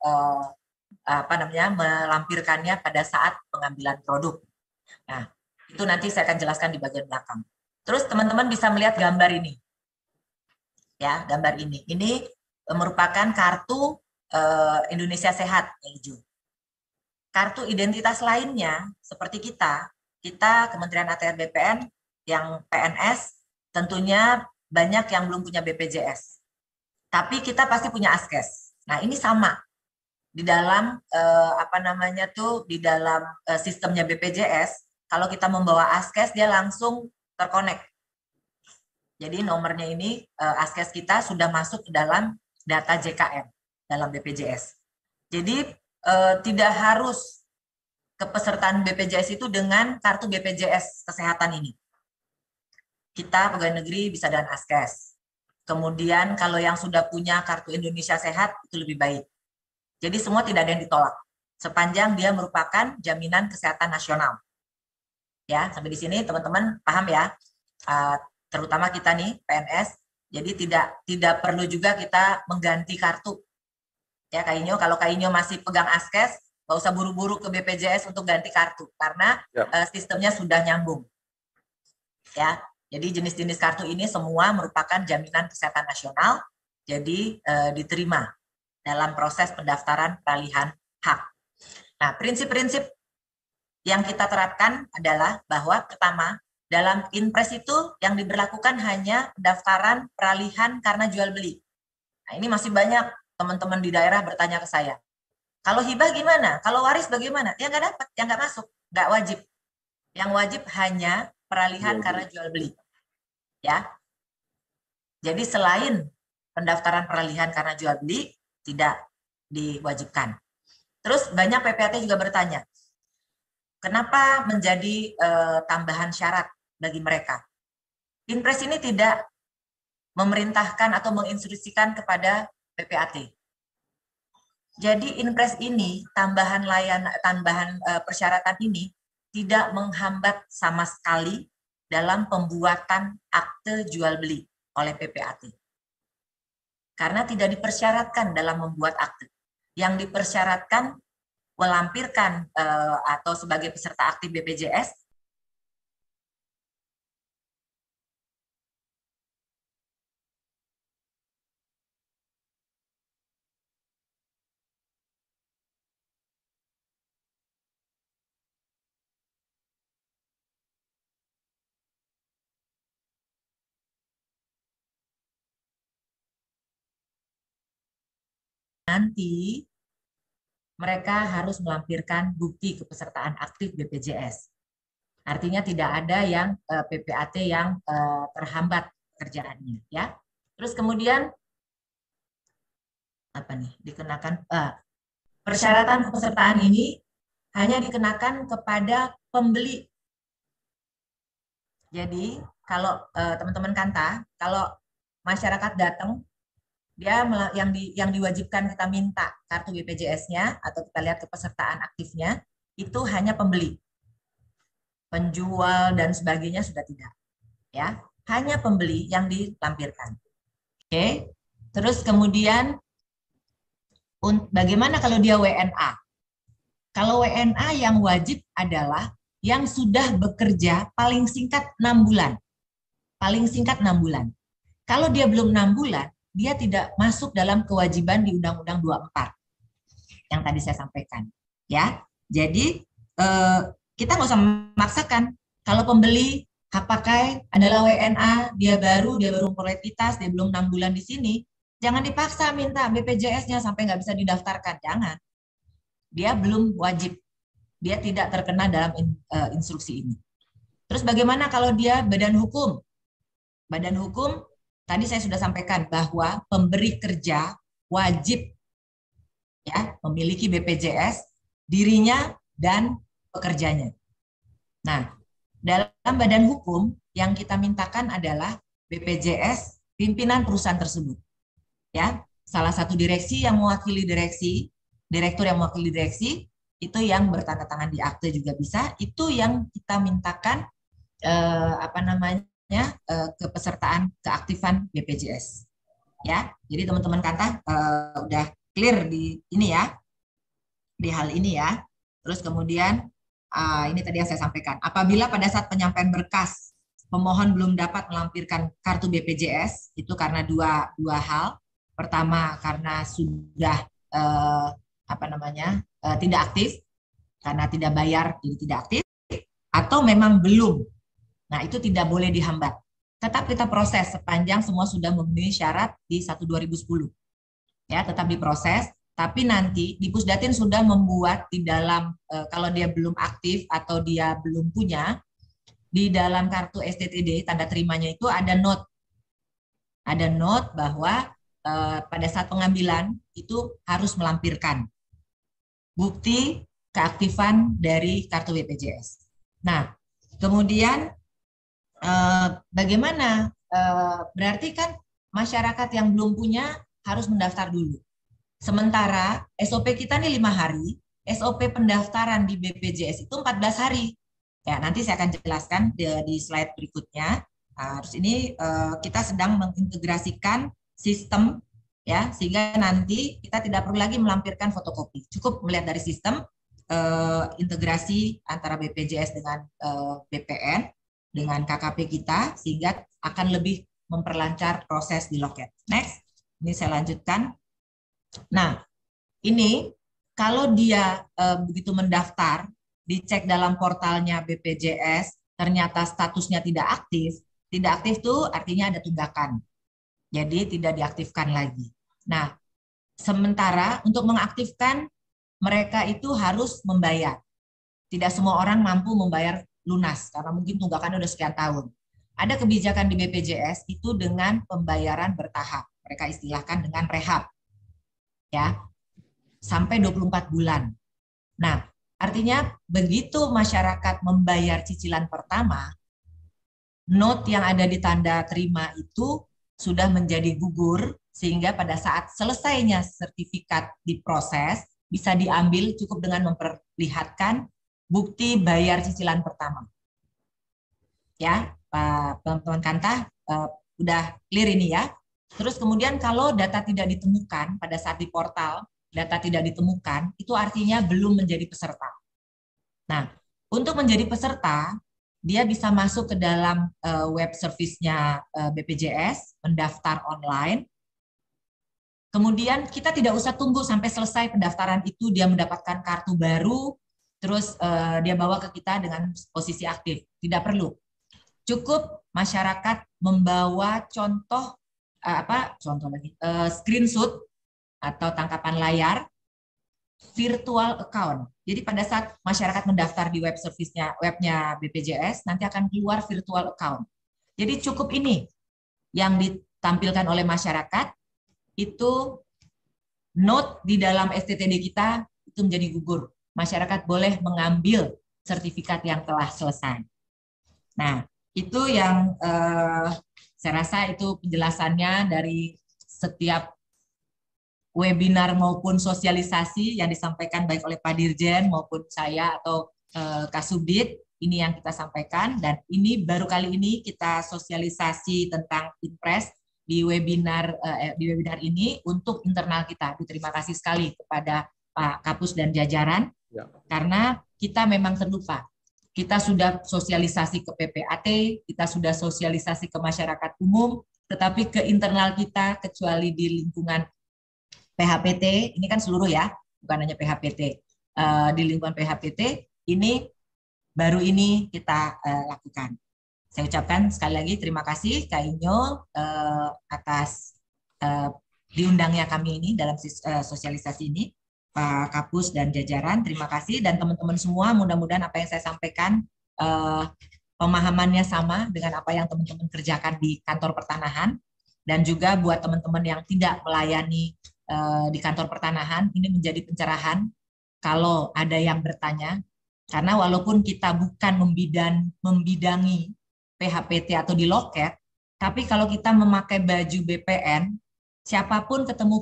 melampirkannya pada saat pengambilan produk. Nah, itu nanti saya akan jelaskan di bagian belakang. Terus teman-teman bisa melihat gambar ini, ya, gambar ini. Ini merupakan kartu Indonesia Sehat yang hijau. Kartu identitas lainnya seperti kita Kementerian ATR BPN yang PNS tentunya banyak yang belum punya BPJS. Tapi kita pasti punya Askes. Nah, ini sama. Di dalam di dalam sistemnya BPJS, kalau kita membawa Askes dia langsung terkonek. Jadi nomornya ini Askes kita sudah masuk ke dalam data JKN dalam BPJS. Jadi tidak harus kepesertaan BPJS itu dengan kartu BPJS kesehatan ini. Kita pegawai negeri bisa dengan Askes. Kemudian kalau yang sudah punya kartu Indonesia Sehat itu lebih baik. Jadi semua tidak ada yang ditolak sepanjang dia merupakan jaminan kesehatan nasional. Ya, sampai di sini teman-teman paham, ya. Terutama kita nih PNS. Jadi tidak perlu juga kita mengganti kartu. Ya, kalau Kak Inyo masih pegang Askes, nggak usah buru-buru ke BPJS untuk ganti kartu karena sistemnya sudah nyambung. Ya, Jadi jenis-jenis kartu ini semua merupakan jaminan kesehatan nasional, jadi diterima dalam proses pendaftaran peralihan hak. Nah, prinsip-prinsip yang kita terapkan adalah bahwa pertama, dalam Inpres itu yang diberlakukan hanya pendaftaran peralihan karena jual beli. Nah, ini masih banyak teman-teman di daerah bertanya ke saya. Kalau hibah gimana? Kalau waris bagaimana? Ya nggak dapat, ya nggak masuk, nggak wajib. Yang wajib hanya peralihan karena jual beli. Ya. Jadi selain pendaftaran peralihan karena jual beli tidak diwajibkan. Terus banyak PPAT juga bertanya, kenapa menjadi tambahan syarat bagi mereka? Inpres ini tidak memerintahkan atau menginstruksikan kepada PPAT. Jadi Inpres ini tambahan persyaratan ini tidak menghambat sama sekali dalam pembuatan akte jual beli oleh PPAT. Karena tidak dipersyaratkan dalam membuat akte. Yang dipersyaratkan melampirkan atau sebagai peserta aktif BPJS nanti mereka harus melampirkan bukti kepesertaan aktif BPJS. Artinya tidak ada yang PPAT yang terhambat pekerjaannya, ya. Terus kemudian apa nih? Dikenakan persyaratan kepesertaan ini hanya dikenakan kepada pembeli. Jadi kalau teman-teman Kanta, kalau masyarakat datang, dia yang diwajibkan kita minta kartu BPJS-nya atau kita lihat kepesertaan aktifnya itu hanya pembeli. Penjual dan sebagainya sudah tidak. Ya, hanya pembeli yang dilampirkan. Oke. Terus kemudian bagaimana kalau dia WNA? Kalau WNA yang wajib adalah yang sudah bekerja paling singkat 6 bulan. Paling singkat 6 bulan. Kalau dia belum 6 bulan, dia tidak masuk dalam kewajiban di Undang-Undang 24 yang tadi saya sampaikan, ya. Jadi kita nggak usah memaksakan. Kalau pembeli hak pakai adalah WNA, dia baru prolegalitas, dia belum 6 bulan di sini, jangan dipaksa minta BPJS-nya sampai nggak bisa didaftarkan, jangan. Dia belum wajib, dia tidak terkena dalam instruksi ini. Terus bagaimana kalau dia badan hukum? Badan hukum tadi saya sudah sampaikan bahwa pemberi kerja wajib ya memiliki BPJS dirinya dan pekerjanya. Nah, dalam badan hukum yang kita mintakan adalah BPJS pimpinan perusahaan tersebut. Ya, salah satu direksi yang mewakili direksi, direktur yang mewakili direksi itu yang bertanda tangan di akte juga bisa. Itu yang kita mintakan kepesertaan keaktifan BPJS. Ya, jadi teman-teman Kanta udah clear di ini ya, di hal ini ya. Terus kemudian ini tadi yang saya sampaikan. Apabila pada saat penyampaian berkas pemohon belum dapat melampirkan kartu BPJS itu karena dua hal. Pertama karena sudah tidak aktif karena tidak bayar jadi tidak aktif, atau memang belum. Nah, itu tidak boleh dihambat. Tetap kita proses sepanjang semua sudah memenuhi syarat di 1/2010. Ya, tetap diproses, tapi nanti di Pusdatin sudah membuat di dalam kalau dia belum aktif atau dia belum punya, di dalam kartu STTD tanda terimanya itu ada note. Ada note bahwa pada saat pengambilan itu harus melampirkan bukti keaktifan dari kartu BPJS. Nah, kemudian bagaimana? Berarti kan masyarakat yang belum punya harus mendaftar dulu. Sementara SOP kita nih 5 hari, SOP pendaftaran di BPJS itu 14 hari. Ya, nanti saya akan jelaskan di slide berikutnya. Terus ini kita sedang mengintegrasikan sistem ya, sehingga nanti kita tidak perlu lagi melampirkan fotokopi. Cukup melihat dari sistem integrasi antara BPJS dengan BPN. dengan KKP kita sehingga akan lebih memperlancar proses di loket. Next, ini saya lanjutkan. Nah, ini kalau dia begitu mendaftar, dicek dalam portalnya BPJS, ternyata statusnya tidak aktif itu artinya ada tunggakan. Jadi tidak diaktifkan lagi. Nah, sementara untuk mengaktifkan mereka itu harus membayar. Tidak semua orang mampu membayar lunas karena mungkin tunggakannya udah sekian tahun. Ada kebijakan di BPJS itu dengan pembayaran bertahap. Mereka istilahkan dengan rehab. Ya. Sampai 24 bulan. Nah, artinya begitu masyarakat membayar cicilan pertama, note yang ada di tanda terima itu sudah menjadi gugur sehingga pada saat selesainya sertifikat diproses bisa diambil cukup dengan memperlihatkan bukti bayar cicilan pertama. Ya, Pak teman-teman Kanta udah clear ini ya. Terus kemudian kalau data tidak ditemukan pada saat di portal, data tidak ditemukan, itu artinya belum menjadi peserta. Nah, untuk menjadi peserta, dia bisa masuk ke dalam web service-nya BPJS, mendaftar online. Kemudian kita tidak usah tunggu sampai selesai pendaftaran itu, dia mendapatkan kartu baru, terus dia bawa ke kita dengan posisi aktif. Tidak perlu. Cukup masyarakat membawa screenshot atau tangkapan layar virtual account. Jadi pada saat masyarakat mendaftar di web service-nya, webnya BPJS, nanti akan keluar virtual account. Jadi cukup ini yang ditampilkan oleh masyarakat, itu note di dalam STTD kita itu menjadi gugur. Masyarakat boleh mengambil sertifikat yang telah selesai. Nah, itu yang saya rasa itu penjelasannya dari setiap webinar maupun sosialisasi yang disampaikan baik oleh Pak Dirjen maupun saya atau Kasubdit, ini yang kita sampaikan, dan ini baru kali ini kita sosialisasi tentang Inpres di webinar ini untuk internal kita. Terima kasih sekali kepada Pak Kapus dan jajaran, karena kita memang terlupa. Kita sudah sosialisasi ke PPAT, kita sudah sosialisasi ke masyarakat umum, tetapi ke internal kita, kecuali di lingkungan PHPT, ini kan seluruh ya, bukan hanya PHPT. Di lingkungan PHPT, ini baru ini kita lakukan. Saya ucapkan sekali lagi terima kasih Kak Inyo atas diundangnya kami ini dalam sosialisasi ini. Pak Kapus dan jajaran, terima kasih. Dan teman-teman semua, mudah-mudahan apa yang saya sampaikan pemahamannya sama dengan apa yang teman-teman kerjakan di kantor pertanahan. Dan juga buat teman-teman yang tidak melayani di kantor pertanahan, ini menjadi pencerahan kalau ada yang bertanya. Karena walaupun kita bukan membidangi PHPT atau di loket, tapi kalau kita memakai baju BPN, siapapun ketemu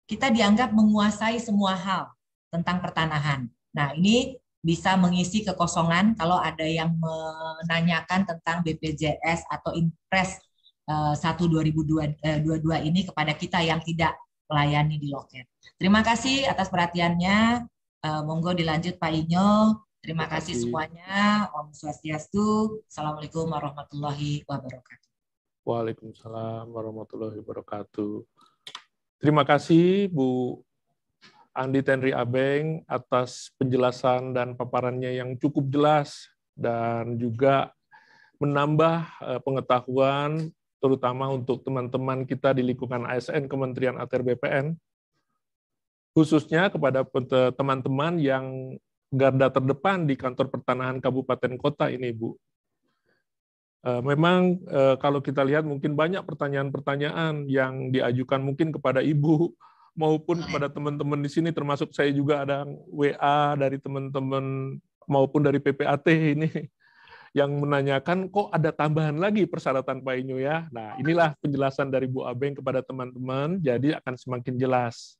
kita dianggap menguasai semua hal tentang pertanahan. Nah, ini bisa mengisi kekosongan kalau ada yang menanyakan tentang BPJS atau Inpres 1/2022 ini kepada kita yang tidak melayani di loket. Terima kasih atas perhatiannya. Monggo dilanjut Pak Inyo. Terima kasih semuanya. Om Swastiastu. Assalamualaikum warahmatullahi wabarakatuh. Waalaikumsalam warahmatullahi wabarakatuh. Terima kasih Bu Andi Tenri Abeng atas penjelasan dan paparannya yang cukup jelas dan juga menambah pengetahuan terutama untuk teman-teman kita di lingkungan ASN Kementerian ATR BPN, khususnya kepada teman-teman yang garda terdepan di kantor pertanahan kabupaten kota ini, Bu. Memang kalau kita lihat mungkin banyak pertanyaan-pertanyaan yang diajukan mungkin kepada Ibu maupun kepada teman-teman di sini, termasuk saya juga ada WA dari teman-teman maupun dari PPAT ini yang menanyakan kok ada tambahan lagi persyaratan Pak Inyo ya. Nah, inilah penjelasan dari Bu Abeng kepada teman-teman, jadi akan semakin jelas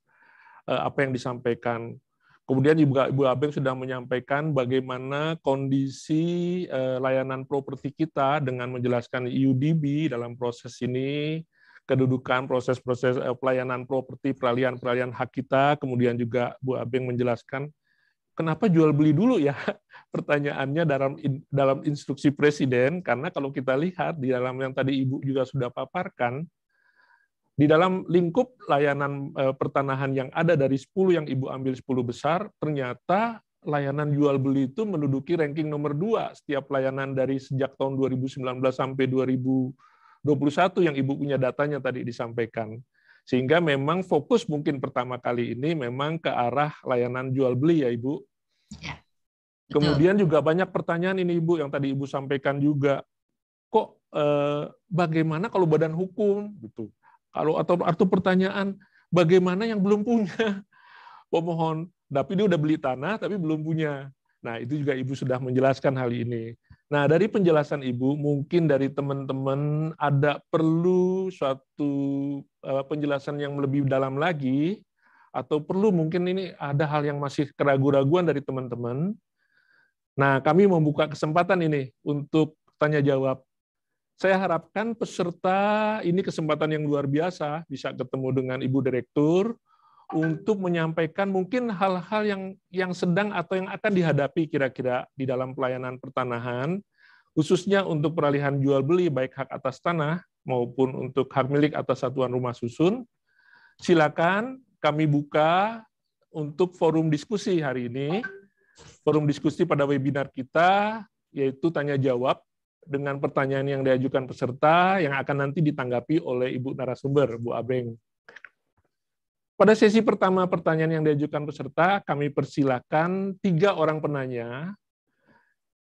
apa yang disampaikan. Kemudian Ibu Abeng sudah menyampaikan bagaimana kondisi layanan properti kita dengan menjelaskan UDB dalam proses ini, kedudukan proses-proses pelayanan properti, peralihan hak kita, kemudian juga Bu Abeng menjelaskan kenapa jual beli dulu ya? Pertanyaannya dalam instruksi Presiden, karena kalau kita lihat di dalam yang tadi Ibu juga sudah paparkan, di dalam lingkup layanan pertanahan yang ada dari 10 yang Ibu ambil 10 besar, ternyata layanan jual beli itu menduduki ranking nomor 2 setiap layanan dari sejak tahun 2019 sampai 2021 yang Ibu punya datanya tadi disampaikan. Sehingga memang fokus mungkin pertama kali ini memang ke arah layanan jual beli ya Ibu. Ya, kemudian juga banyak pertanyaan ini Ibu yang tadi Ibu sampaikan juga. Kok bagaimana kalau badan hukum gitu? Atau pertanyaan bagaimana yang belum punya pemohon, tapi dia udah beli tanah tapi belum punya. Nah, itu juga Ibu sudah menjelaskan hal ini. Nah, dari penjelasan Ibu, mungkin dari teman-teman ada perlu suatu penjelasan yang lebih dalam lagi, atau perlu mungkin ini ada hal yang masih keraguan-raguan dari teman-teman. Nah, kami membuka kesempatan ini untuk tanya jawab. Saya harapkan peserta ini kesempatan yang luar biasa, bisa ketemu dengan Ibu Direktur, untuk menyampaikan mungkin hal-hal yang sedang atau yang akan dihadapi kira-kira di dalam pelayanan pertanahan, khususnya untuk peralihan jual beli baik hak atas tanah maupun untuk hak milik atas satuan rumah susun. Silakan kami buka untuk forum diskusi hari ini. Forum diskusi pada webinar kita yaitu tanya jawab dengan pertanyaan yang diajukan peserta yang akan nanti ditanggapi oleh Ibu narasumber, Bu Abeng. Pada sesi pertama pertanyaan yang diajukan peserta, kami persilakan 3 orang penanya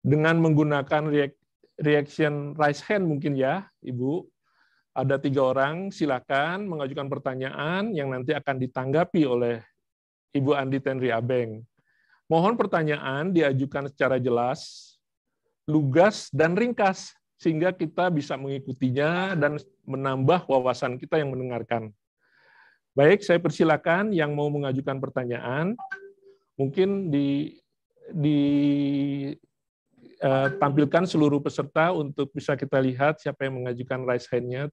dengan menggunakan reaction raise hand mungkin ya, Ibu. Ada 3 orang, silakan mengajukan pertanyaan yang nanti akan ditanggapi oleh Ibu Andi Tenri Abeng. Mohon pertanyaan diajukan secara jelas, lugas, dan ringkas, sehingga kita bisa mengikutinya dan menambah wawasan kita yang mendengarkan. Baik, saya persilakan yang mau mengajukan pertanyaan, mungkin tampilkan seluruh peserta untuk bisa kita lihat siapa yang mengajukan raise hand-nya.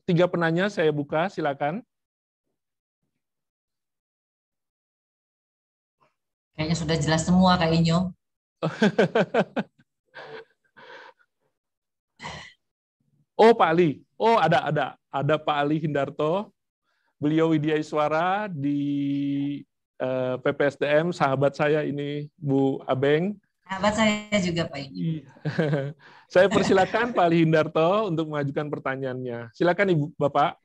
Tiga penanya saya buka, silakan. Kayaknya sudah jelas semua Kak Inyo. Oh, Pak Ali. Oh, ada Pak Ali Hindarto. Beliau Widya Iswara di PPSDM, sahabat saya ini, Bu Abeng. Sahabat saya juga Pak Inyo. Saya persilakan Pak Ali Hindarto untuk mengajukan pertanyaannya. Silakan Ibu Bapak.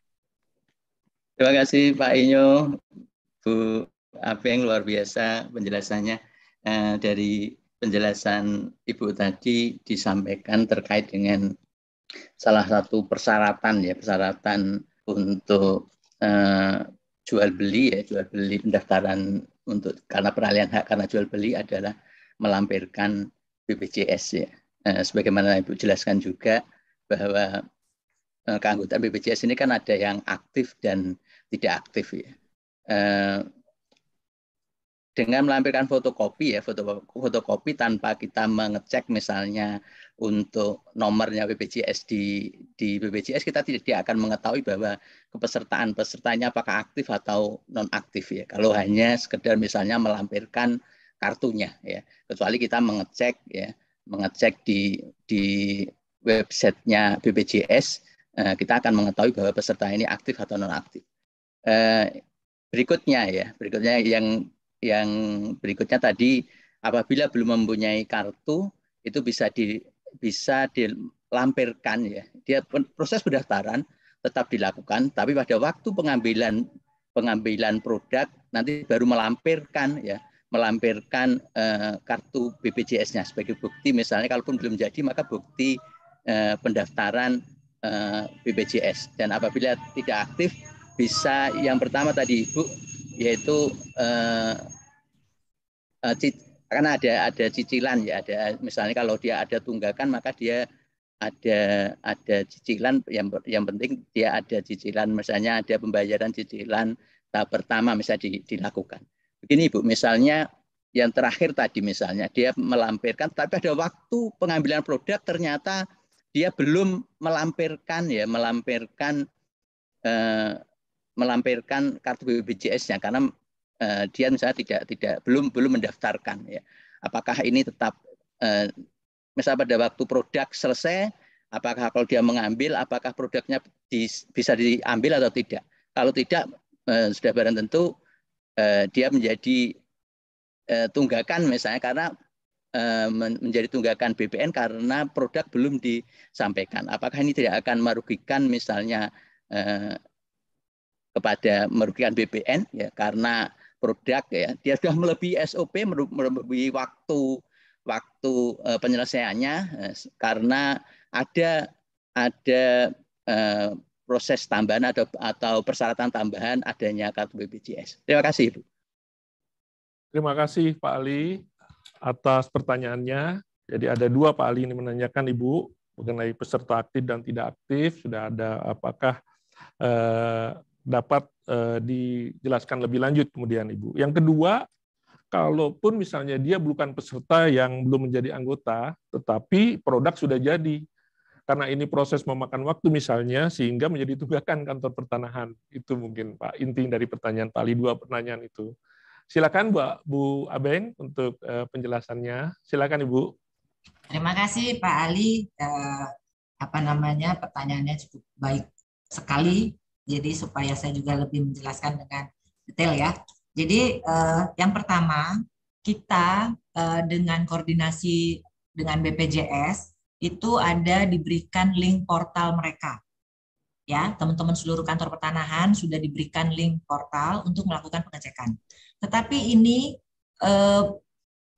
Terima kasih Pak Inyo, Bu Abeng, luar biasa penjelasannya. Dari penjelasan Ibu tadi disampaikan terkait dengan salah satu persyaratan untuk jual beli pendaftaran untuk karena peralihan hak karena jual beli adalah melampirkan BPJS ya. Sebagaimana Ibu jelaskan juga bahwa keanggotaan BPJS ini kan ada yang aktif dan tidak aktif ya. Dengan melampirkan fotokopi fotokopi tanpa kita mengecek misalnya untuk nomornya BPJS di BPJS, kita tidak akan mengetahui bahwa pesertanya apakah aktif atau non aktif ya. Kalau hanya sekedar misalnya melampirkan kartunya ya, kecuali kita mengecek di websitenya BPJS, kita akan mengetahui bahwa peserta ini aktif atau non aktif. Berikutnya yang berikutnya tadi, apabila belum mempunyai kartu itu bisa dilampirkan ya. Proses pendaftaran tetap dilakukan, tapi pada waktu pengambilan produk nanti baru melampirkan kartu BPJS-nya sebagai bukti, misalnya kalaupun belum jadi maka bukti pendaftaran BPJS. Dan apabila tidak aktif, bisa yang pertama tadi Ibu, yaitu karena ada cicilan ya, ada misalnya kalau dia ada tunggakan maka dia ada cicilan, yang penting dia ada cicilan, misalnya ada pembayaran cicilan tahap pertama misalnya dilakukan. Begini Ibu, misalnya yang terakhir tadi misalnya dia melampirkan tapi ada waktu pengambilan produk ternyata dia belum melampirkan kartu BPJS-nya karena dia misalnya belum mendaftarkan ya. Apakah ini tetap misalnya pada waktu produk selesai, apakah kalau dia mengambil, apakah produknya bisa diambil atau tidak? Kalau tidak, sudah barang tentu dia menjadi tunggakan misalnya karena menjadi tunggakan BPN karena produk belum disampaikan. Apakah ini tidak akan merugikan misalnya merugikan BPN ya karena produk ya dia sudah melebihi SOP, melebihi waktu penyelesaiannya karena ada proses tambahan atau persyaratan tambahan adanya kartu BPJS. Terima kasih, Ibu. Terima kasih Pak Ali atas pertanyaannya. Jadi ada dua Pak Ali ini menanyakan Ibu mengenai peserta aktif dan tidak aktif. Sudah ada apakah dapat dijelaskan lebih lanjut kemudian Ibu. Yang kedua, kalaupun misalnya dia bukan peserta yang belum menjadi anggota, tetapi produk sudah jadi. Karena ini proses memakan waktu misalnya, sehingga menjadi tunggakan kantor pertanahan. Itu mungkin Pak inti dari pertanyaan Pak Ali, dua pertanyaan itu. Silakan Bu Abeng untuk penjelasannya. Silakan Ibu. Terima kasih Pak Ali. Pertanyaannya cukup baik sekali. Jadi supaya saya juga lebih menjelaskan dengan detail ya. Jadi yang pertama kita dengan koordinasi dengan BPJS itu ada diberikan link portal mereka. Ya, teman-teman seluruh kantor pertanahan sudah diberikan link portal untuk melakukan pengecekan. Tetapi ini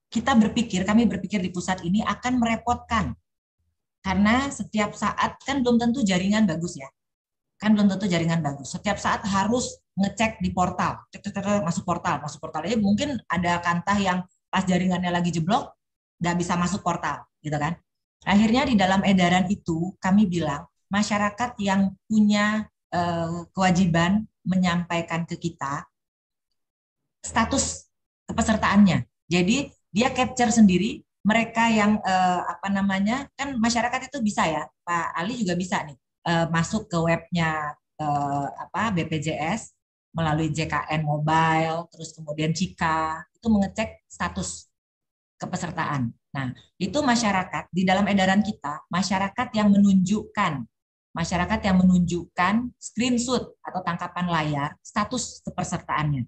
kami berpikir di pusat ini akan merepotkan. Karena setiap saat kan belum tentu jaringan bagus ya. Setiap saat harus ngecek di portal. Masuk portal. Jadi mungkin ada kantah yang pas jaringannya lagi jeblok, nggak bisa masuk portal, gitu kan. Akhirnya di dalam edaran itu kami bilang, masyarakat yang punya kewajiban menyampaikan ke kita status kepesertaannya. Jadi dia capture sendiri mereka yang kan masyarakat itu bisa ya, Pak Ali juga bisa nih masuk ke webnya BPJS melalui JKN Mobile, terus kemudian Cika itu mengecek status kepesertaan. Nah, itu masyarakat di dalam edaran kita, masyarakat yang menunjukkan screenshot atau tangkapan layar status kepesertaannya.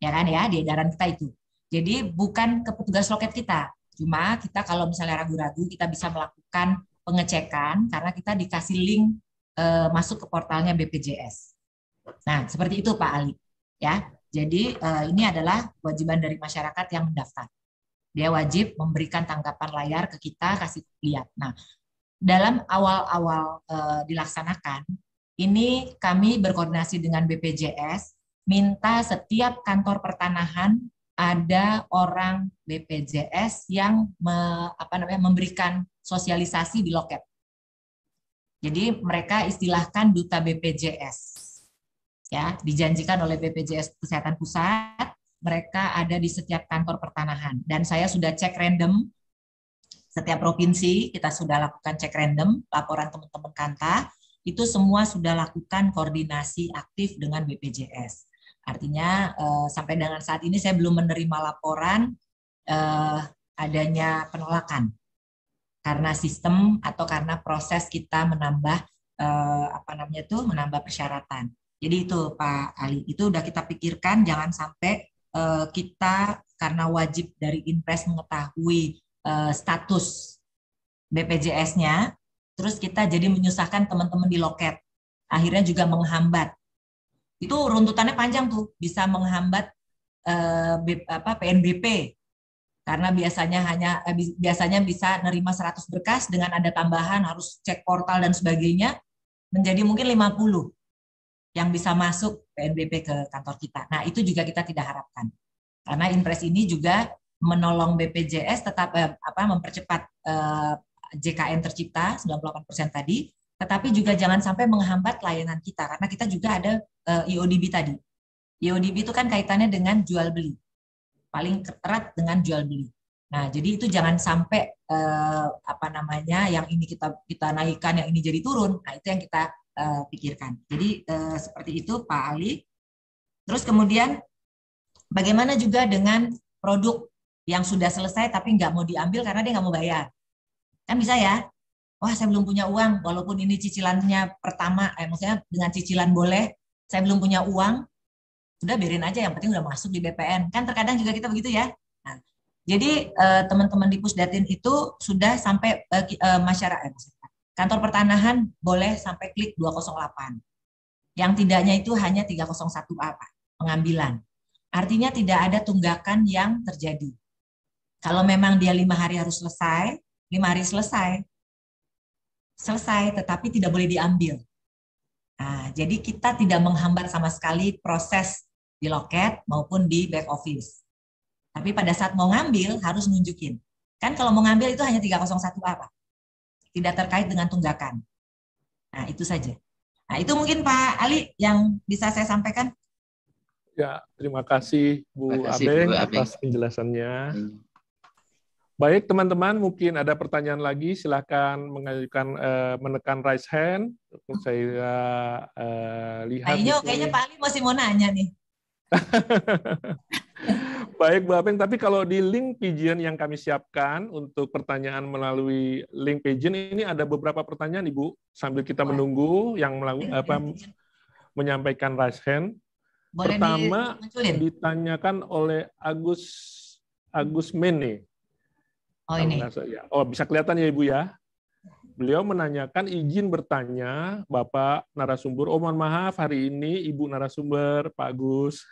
Ya kan ya, di edaran kita itu. Jadi bukan ke petugas loket kita. Cuma kita kalau misalnya ragu-ragu kita bisa melakukan pengecekan karena kita dikasih link masuk ke portalnya BPJS. Nah, seperti itu Pak Ali. Ya. Jadi ini adalah kewajiban dari masyarakat yang mendaftar. Dia wajib memberikan tangkapan layar ke kita, kasih lihat. Nah, dalam awal-awal dilaksanakan, ini kami berkoordinasi dengan BPJS, minta setiap kantor pertanahan ada orang BPJS yang memberikan sosialisasi di loket. Jadi mereka istilahkan duta BPJS. Ya, dijanjikan oleh BPJS Kesehatan Pusat, mereka ada di setiap kantor pertanahan. Dan saya sudah cek random, setiap provinsi kita sudah lakukan cek random, laporan teman-teman Kanta, itu semua sudah lakukan koordinasi aktif dengan BPJS. Artinya sampai dengan saat ini saya belum menerima laporan adanya penolakan. Karena sistem atau karena proses kita menambah menambah persyaratan. Jadi itu Pak Ali, itu udah kita pikirkan jangan sampai kita karena wajib dari Inpres mengetahui status BPJS-nya, terus kita jadi menyusahkan teman-teman di loket, akhirnya juga menghambat. Itu runtutannya panjang tuh, bisa menghambat PNBP, karena biasanya bisa nerima 100 berkas, dengan ada tambahan harus cek portal dan sebagainya, menjadi mungkin 50 yang bisa masuk PNBP ke kantor kita. Nah, itu juga kita tidak harapkan. Karena Inpres ini juga menolong BPJS tetap mempercepat JKN tercipta 98% tadi, tetapi juga jangan sampai menghambat layanan kita, karena kita juga ada IODB tadi. IODB itu kan kaitannya dengan jual beli. Paling erat dengan jual beli. Nah, jadi itu jangan sampai yang ini kita naikkan, yang ini jadi turun. Nah, itu yang kita pikirkan. Jadi seperti itu Pak Ali. Terus kemudian Bagaimana juga dengan produk yang sudah selesai tapi nggak mau diambil karena dia nggak mau bayar? Kan bisa ya, wah saya belum punya uang, walaupun ini cicilannya pertama, maksudnya dengan cicilan boleh, saya belum punya uang, udah biarin aja, yang penting udah masuk di BPN. Kan terkadang juga kita begitu ya. Nah, jadi teman-teman di Pusdatin itu sudah sampai masyarakat, kantor pertanahan boleh sampai klik 208. Yang tidaknya itu hanya 301A, Pak, pengambilan. Artinya tidak ada tunggakan yang terjadi. Kalau memang dia 5 hari harus selesai, 5 hari selesai, tetapi tidak boleh diambil. Nah, jadi kita tidak menghambat sama sekali proses di loket maupun di back office. Tapi pada saat mau ngambil harus nunjukin. Kan kalau mau ngambil itu hanya 301A, Pak. Tidak terkait dengan tunggakan. Nah, itu saja. Nah, itu mungkin Pak Ali yang bisa saya sampaikan. Ya, terima kasih Bu Abeng atas penjelasannya. Baik, teman-teman, mungkin ada pertanyaan lagi, silakan mengajukan menekan raise hand. Saya lihat. Kayaknya Pak Ali masih mau nanya nih. Baik, Bu Abeng, tapi kalau di link Pigeon yang kami siapkan untuk pertanyaan melalui link Pigeon ini ada beberapa pertanyaan, Ibu, sambil kita menunggu yang menyampaikan raise hand. Boleh pertama ditanyakan oleh Agus Mene. Oh ini. Oh, bisa kelihatan ya Ibu ya. Beliau menanyakan izin bertanya Bapak narasumber. Oh, mohon maaf hari ini Ibu narasumber Pak Agus.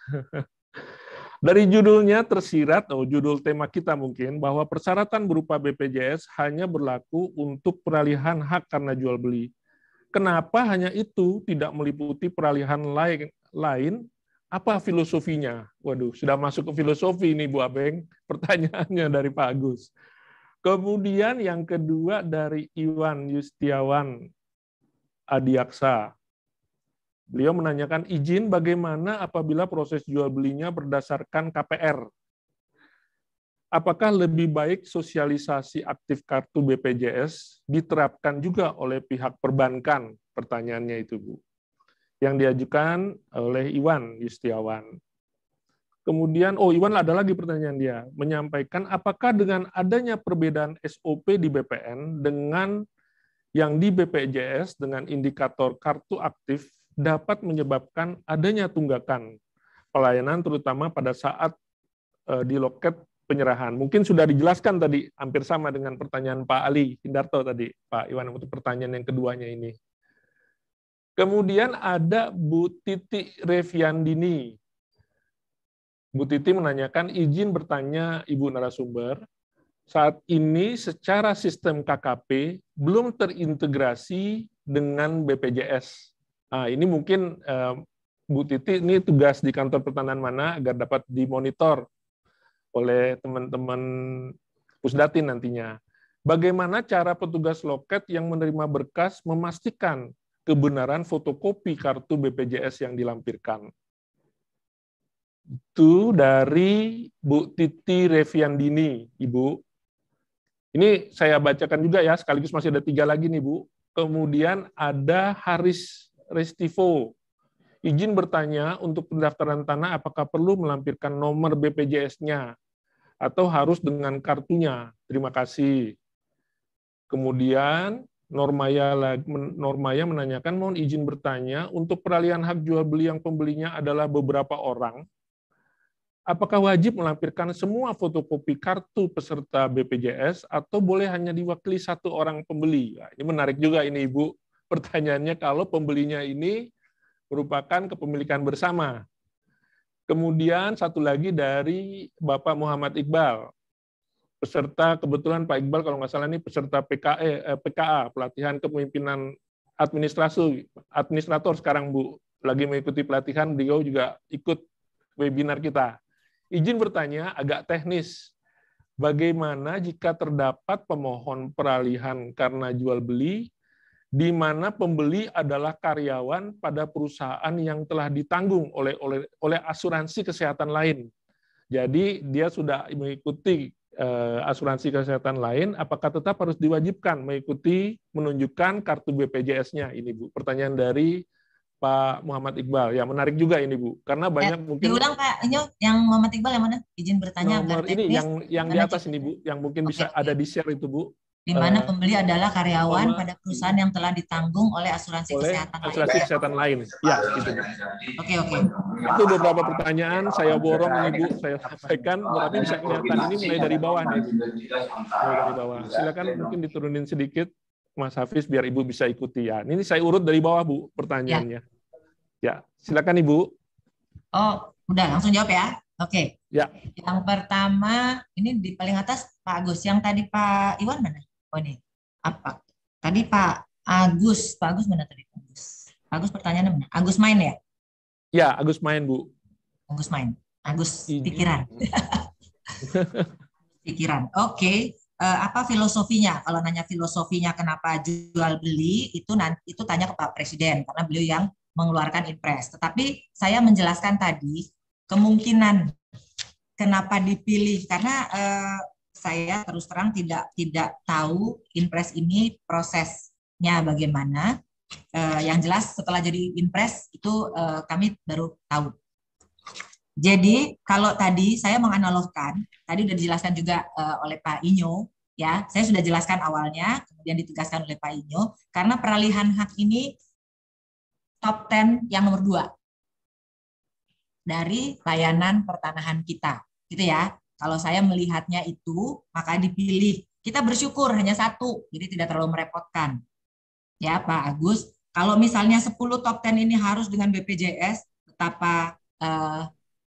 Dari judulnya tersirat, judul tema kita mungkin, bahwa persyaratan berupa BPJS hanya berlaku untuk peralihan hak karena jual beli. Kenapa hanya itu, tidak meliputi peralihan lain? Apa filosofinya? Waduh, sudah masuk ke filosofi ini Bu Abeng, pertanyaannya dari Pak Agus. Kemudian yang kedua dari Iwan Yustiawan Adiaksa. Beliau menanyakan izin bagaimana apabila proses jual belinya berdasarkan KPR. Apakah lebih baik sosialisasi aktif kartu BPJS diterapkan juga oleh pihak perbankan? Pertanyaannya itu, Bu. Yang diajukan oleh Iwan Yustiawan. Kemudian, Iwan ada lagi pertanyaan dia, menyampaikan apakah dengan adanya perbedaan SOP di BPN dengan yang di BPJS dengan indikator kartu aktif dapat menyebabkan adanya tunggakan pelayanan terutama pada saat di loket penyerahan. Mungkin sudah dijelaskan tadi, hampir sama dengan pertanyaan Pak Ali Hindarto tadi, Pak Iwan, untuk pertanyaan yang keduanya ini. Kemudian ada Bu Titi Reviandini. Bu Titi menanyakan izin bertanya Ibu narasumber, saat ini secara sistem KKP belum terintegrasi dengan BPJS. Nah, ini mungkin Bu Titi, ini tugas di kantor pertanahan mana agar dapat dimonitor oleh teman-teman Pusdatin nantinya. Bagaimana cara petugas loket yang menerima berkas memastikan kebenaran fotokopi kartu BPJS yang dilampirkan? Itu dari Bu Titi Reviandini, Ibu. Ini saya bacakan juga ya, sekaligus masih ada 3 lagi nih, Bu. Kemudian ada Haris Restivo. Izin bertanya untuk pendaftaran tanah apakah perlu melampirkan nomor BPJS-nya atau harus dengan kartunya? Terima kasih. Kemudian Normaya menanyakan, mohon izin bertanya, untuk peralihan hak jual beli yang pembelinya adalah beberapa orang, apakah wajib melampirkan semua fotokopi kartu peserta BPJS atau boleh hanya diwakili 1 orang pembeli? Nah, ini menarik juga ini Ibu, pertanyaannya kalau pembelinya ini merupakan kepemilikan bersama. Kemudian satu lagi dari Bapak Muhammad Iqbal. Peserta, kebetulan Pak Iqbal kalau nggak salah ini peserta PKA, pelatihan kepemimpinan administrator sekarang Bu, lagi mengikuti pelatihan, beliau juga ikut webinar kita. Izin bertanya agak teknis, bagaimana jika terdapat pemohon peralihan karena jual beli, di mana pembeli adalah karyawan pada perusahaan yang telah ditanggung oleh asuransi kesehatan lain. Jadi dia sudah mengikuti asuransi kesehatan lain, apakah tetap harus diwajibkan mengikuti menunjukkan kartu BPJS-nya? Ini Bu, pertanyaan dari Pak Muhammad Iqbal. Ya, menarik juga ini, Bu. Karena banyak mungkin diulang Pak Inyo, yang Muhammad Iqbal yang mana? Izin bertanya nomor agar ini teknis. yang di atas ini, Bu, yang mungkin bisa ada di share itu, Bu. Di mana pembeli adalah karyawan pada perusahaan yang telah ditanggung oleh asuransi kesehatan lain. Ya, itu. Oke. Itu beberapa pertanyaan saya borong ini, Bu, saya sampaikan, tapi bisa kelihatan ini mulai dari bawah nih, Bu. Mulai dari bawah. Silakan mungkin diturunin sedikit, Mas Hafiz, biar Ibu bisa ikuti ya. Ini saya urut dari bawah, Bu, pertanyaannya. Ya, silakan Ibu. Oh, udah langsung jawab ya. Oke. Ya. Yang pertama, ini di paling atas Pak Agus. Yang tadi Pak Iwan mana? Oh ini apa? Tadi Pak Agus mana tadi? Pak Agus pertanyaannya mana? Agus main ya? Ya, Agus main, Bu. Agus main. Agus pikiran. Pikiran. Oke. Apa filosofinya? Kalau nanya filosofinya kenapa jual beli itu nanti itu tanya ke Pak Presiden karena beliau yang mengeluarkan impres. Tetapi saya menjelaskan tadi kemungkinan kenapa dipilih karena saya terus terang tidak tahu impres ini prosesnya bagaimana. Yang jelas setelah jadi impres itu kami baru tahu. Jadi kalau tadi saya menganalogkan, tadi sudah dijelaskan juga oleh Pak Inyo, ya saya sudah jelaskan awalnya, kemudian ditegaskan oleh Pak Inyo, karena peralihan hak ini top 10 yang nomor 2 dari layanan pertanahan kita, gitu ya. Kalau saya melihatnya itu, maka dipilih. Kita bersyukur hanya 1, jadi tidak terlalu merepotkan. Ya, Pak Agus, kalau misalnya 10 top 10 ini harus dengan BPJS, betapa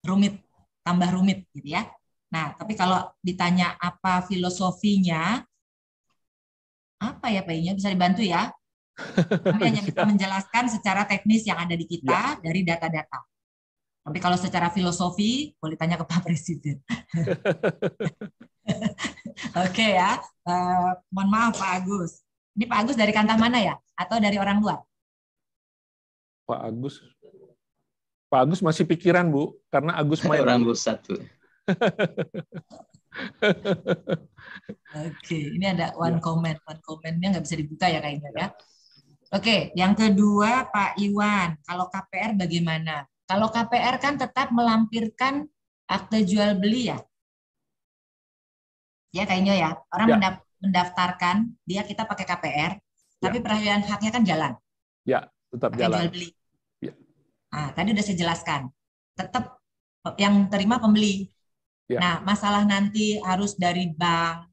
rumit, tambah rumit, gitu ya. Nah, tapi kalau ditanya apa filosofinya, apa ya Pak Inya, bisa dibantu ya? Kami hanya bisa menjelaskan secara teknis yang ada di kita dari data-data. Tapi kalau secara filosofi, boleh tanya ke Pak Presiden. Oke ya, mohon maaf Pak Agus. Ini Pak Agus dari kantah mana ya? Atau dari orang luar? Pak Agus masih pikiran, Bu, karena Agus main orang pusat, Bu. Oke, ini ada one comment commentnya nggak bisa dibuka ya kayaknya ya. Oke, yang kedua Pak Iwan, kalau KPR bagaimana? Kalau KPR kan tetap melampirkan akte jual beli ya. Ya kayaknya ya. Orang mendaftarkan, kita pakai KPR, tapi peralihan haknya kan jalan. Ya, tetap pakai jalan. Jual beli. Ya. Nah, tadi udah saya jelaskan. Tetap yang terima pembeli. Ya. Nah, masalah nanti harus dari bank,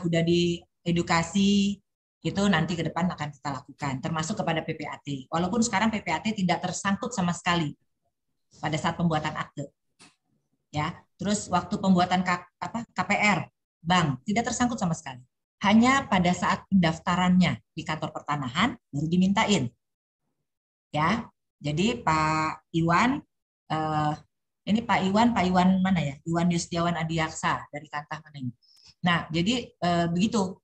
udah diedukasi, itu nanti ke depan akan kita lakukan, termasuk kepada PPAT. Walaupun sekarang PPAT tidak tersangkut sama sekali pada saat pembuatan akte. Ya, terus waktu pembuatan KPR, bank tidak tersangkut sama sekali. Hanya pada saat pendaftarannya di kantor pertanahan baru dimintain. Ya, jadi Pak Iwan, ini Pak Iwan mana ya? Iwan Yustiawan Adiaksa dari kantah mana ini? Nah, jadi begitu.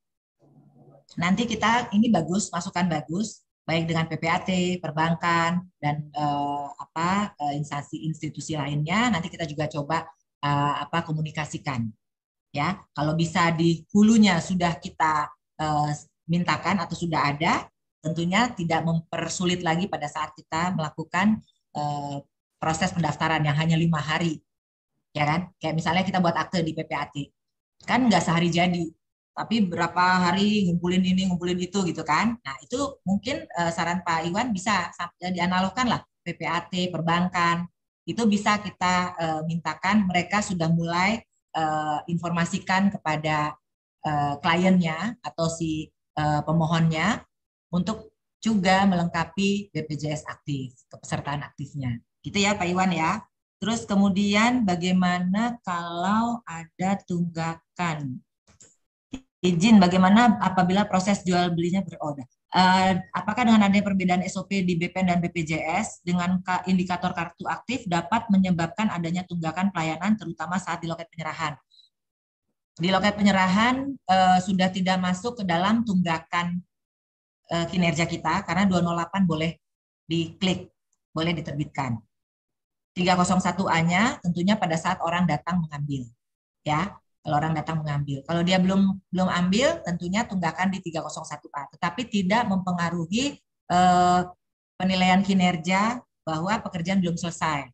Nanti kita ini bagus, masukan bagus, baik dengan PPAT, perbankan, dan instansi institusi lainnya. Nanti kita juga coba komunikasikan. Ya, kalau bisa di hulunya sudah kita mintakan atau sudah ada, tentunya tidak mempersulit lagi pada saat kita melakukan proses pendaftaran yang hanya 5 hari, ya kan? Kayak misalnya kita buat akte di PPAT, kan nggak sehari jadi. Tapi berapa hari ngumpulin ini, ngumpulin itu gitu kan. Nah itu mungkin saran Pak Iwan bisa dianalogkan lah PPAT, perbankan. Itu bisa kita mintakan mereka sudah mulai informasikan kepada kliennya atau si pemohonnya untuk juga melengkapi BPJS aktif, kepesertaan aktifnya. Gitu ya Pak Iwan ya. Terus kemudian bagaimana kalau ada tunggakan? Izin bagaimana apabila proses jual belinya beroda? Apakah dengan adanya perbedaan SOP di BPN dan BPJS dengan indikator kartu aktif dapat menyebabkan adanya tunggakan pelayanan terutama saat di loket penyerahan? Di loket penyerahan sudah tidak masuk ke dalam tunggakan kinerja kita karena 208 boleh diklik, boleh diterbitkan. 301A-nya tentunya pada saat orang datang mengambil. Ya. Kalau orang datang mengambil. Kalau dia belum ambil, tentunya tunggakan di 301A. Tetapi tidak mempengaruhi penilaian kinerja bahwa pekerjaan belum selesai.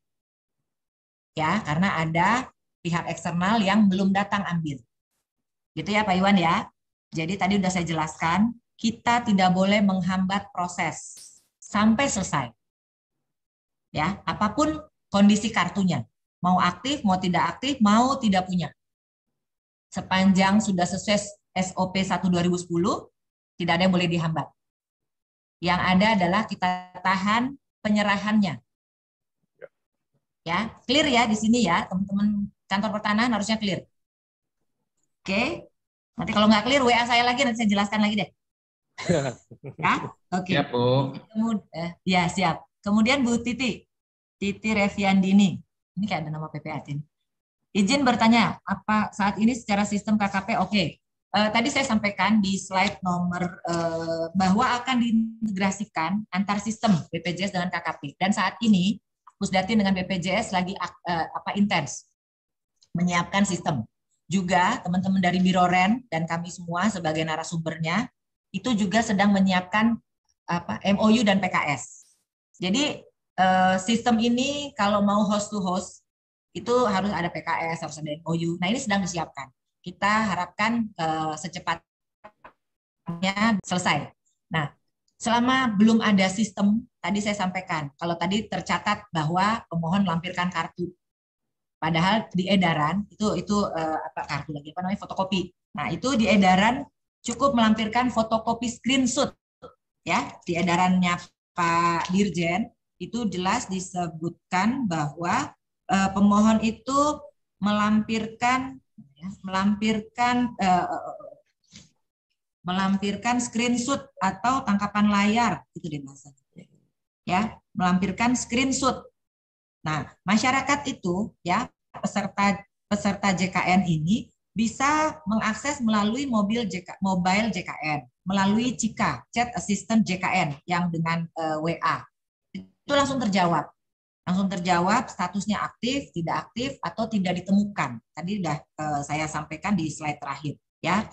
Ya, karena ada pihak eksternal yang belum datang ambil. Gitu ya Pak Iwan ya. Jadi tadi udah saya jelaskan, kita tidak boleh menghambat proses sampai selesai. Ya, apapun kondisi kartunya. Mau aktif, mau tidak aktif, mau tidak punya. Sepanjang sudah sesuai SOP 1 2010, tidak ada yang boleh dihambat. Yang ada adalah kita tahan penyerahannya. Ya, clear ya di sini ya, teman-teman kantor pertanahan harusnya clear. Oke. Nanti kalau nggak clear, WA saya lagi, nanti saya jelaskan lagi deh. Ya, oke. Siap, Bu. Ya, siap. Kemudian Bu Titi Reviandini. Ini kayak ada nama PPAT ini. Izin bertanya, apa saat ini secara sistem KKP oke? Tadi saya sampaikan di slide nomor bahwa akan diintegrasikan antar sistem BPJS dengan KKP. Dan saat ini Pusdatin dengan BPJS lagi intens menyiapkan sistem. Juga teman-teman dari Biro Ren dan kami semua sebagai narasumbernya itu juga sedang menyiapkan MOU dan PKS. Jadi sistem ini kalau mau host to host itu harus ada PKS, harus ada MOU. Nah, ini sedang disiapkan. Kita harapkan secepatnya selesai. Nah, selama belum ada sistem, tadi saya sampaikan, kalau tadi tercatat bahwa pemohon melampirkan kartu. Padahal di edaran kartu lagi fotokopi. Nah, itu di edaran cukup melampirkan fotokopi screenshot ya. Di edarannya Pak Dirjen itu jelas disebutkan bahwa pemohon itu melampirkan screenshot atau tangkapan layar itu deh bahasanya. Ya, melampirkan screenshot. Nah, masyarakat itu ya peserta JKN ini bisa mengakses melalui mobile JKN, melalui Cika, Chat Assistant JKN yang dengan WA. Itu langsung terjawab. Statusnya aktif, tidak aktif, atau tidak ditemukan. Tadi sudah saya sampaikan di slide terakhir. Ya,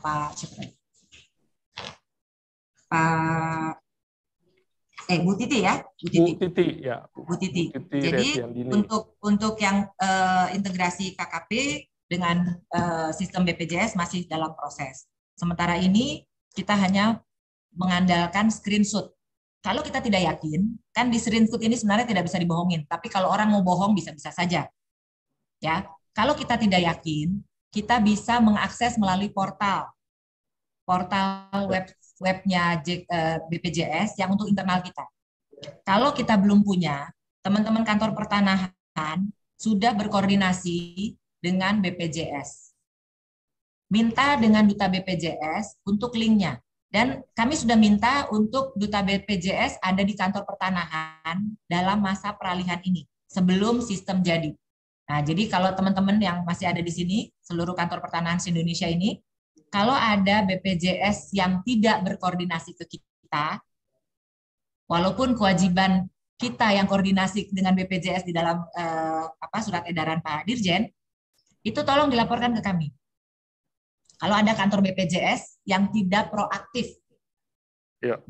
Bu Titi ya, Bu Titi. Jadi untuk yang integrasi KKP dengan sistem BPJS masih dalam proses. Sementara ini kita hanya mengandalkan screenshot. Kalau kita tidak yakin, kan di screenshot ini sebenarnya tidak bisa dibohongin. Tapi kalau orang mau bohong bisa-bisa saja. Ya, kalau kita tidak yakin, kita bisa mengakses melalui portal webnya BPJS yang untuk internal kita. Kalau kita belum punya, teman-teman kantor pertanahan sudah berkoordinasi dengan BPJS. Minta dengan duta BPJS untuk linknya. Dan kami sudah minta untuk duta BPJS ada di kantor pertanahan dalam masa peralihan ini, sebelum sistem jadi. Nah, jadi kalau teman-teman yang masih ada di sini, seluruh kantor pertanahan se-Indonesia ini, kalau ada BPJS yang tidak berkoordinasi ke kita, walaupun kewajiban kita yang koordinasi dengan BPJS di dalam surat edaran Pak Dirjen, itu tolong dilaporkan ke kami. Kalau ada kantor BPJS yang tidak proaktif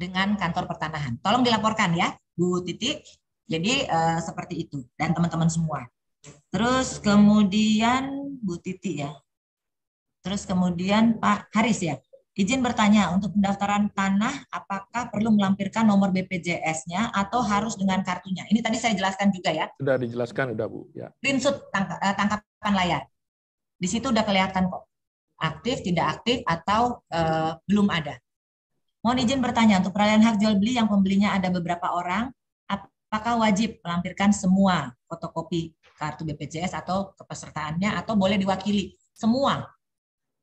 dengan kantor pertanahan, tolong dilaporkan ya, Bu Titi. Jadi seperti itu dan teman-teman semua. Terus kemudian Bu Titi ya. Terus kemudian Pak Haris ya. Izin bertanya, untuk pendaftaran tanah, apakah perlu melampirkan nomor BPJS-nya atau harus dengan kartunya? Ini tadi saya jelaskan juga ya. Sudah dijelaskan, udah Bu. Ya. Screenshot tangkapan layar. Di situ udah kelihatan kok. Aktif, tidak aktif, atau belum ada. Mohon izin bertanya, untuk peralihan hak jual beli yang pembelinya ada beberapa orang, apakah wajib melampirkan semua fotokopi kartu BPJS atau kepesertaannya, atau boleh diwakili? Semua.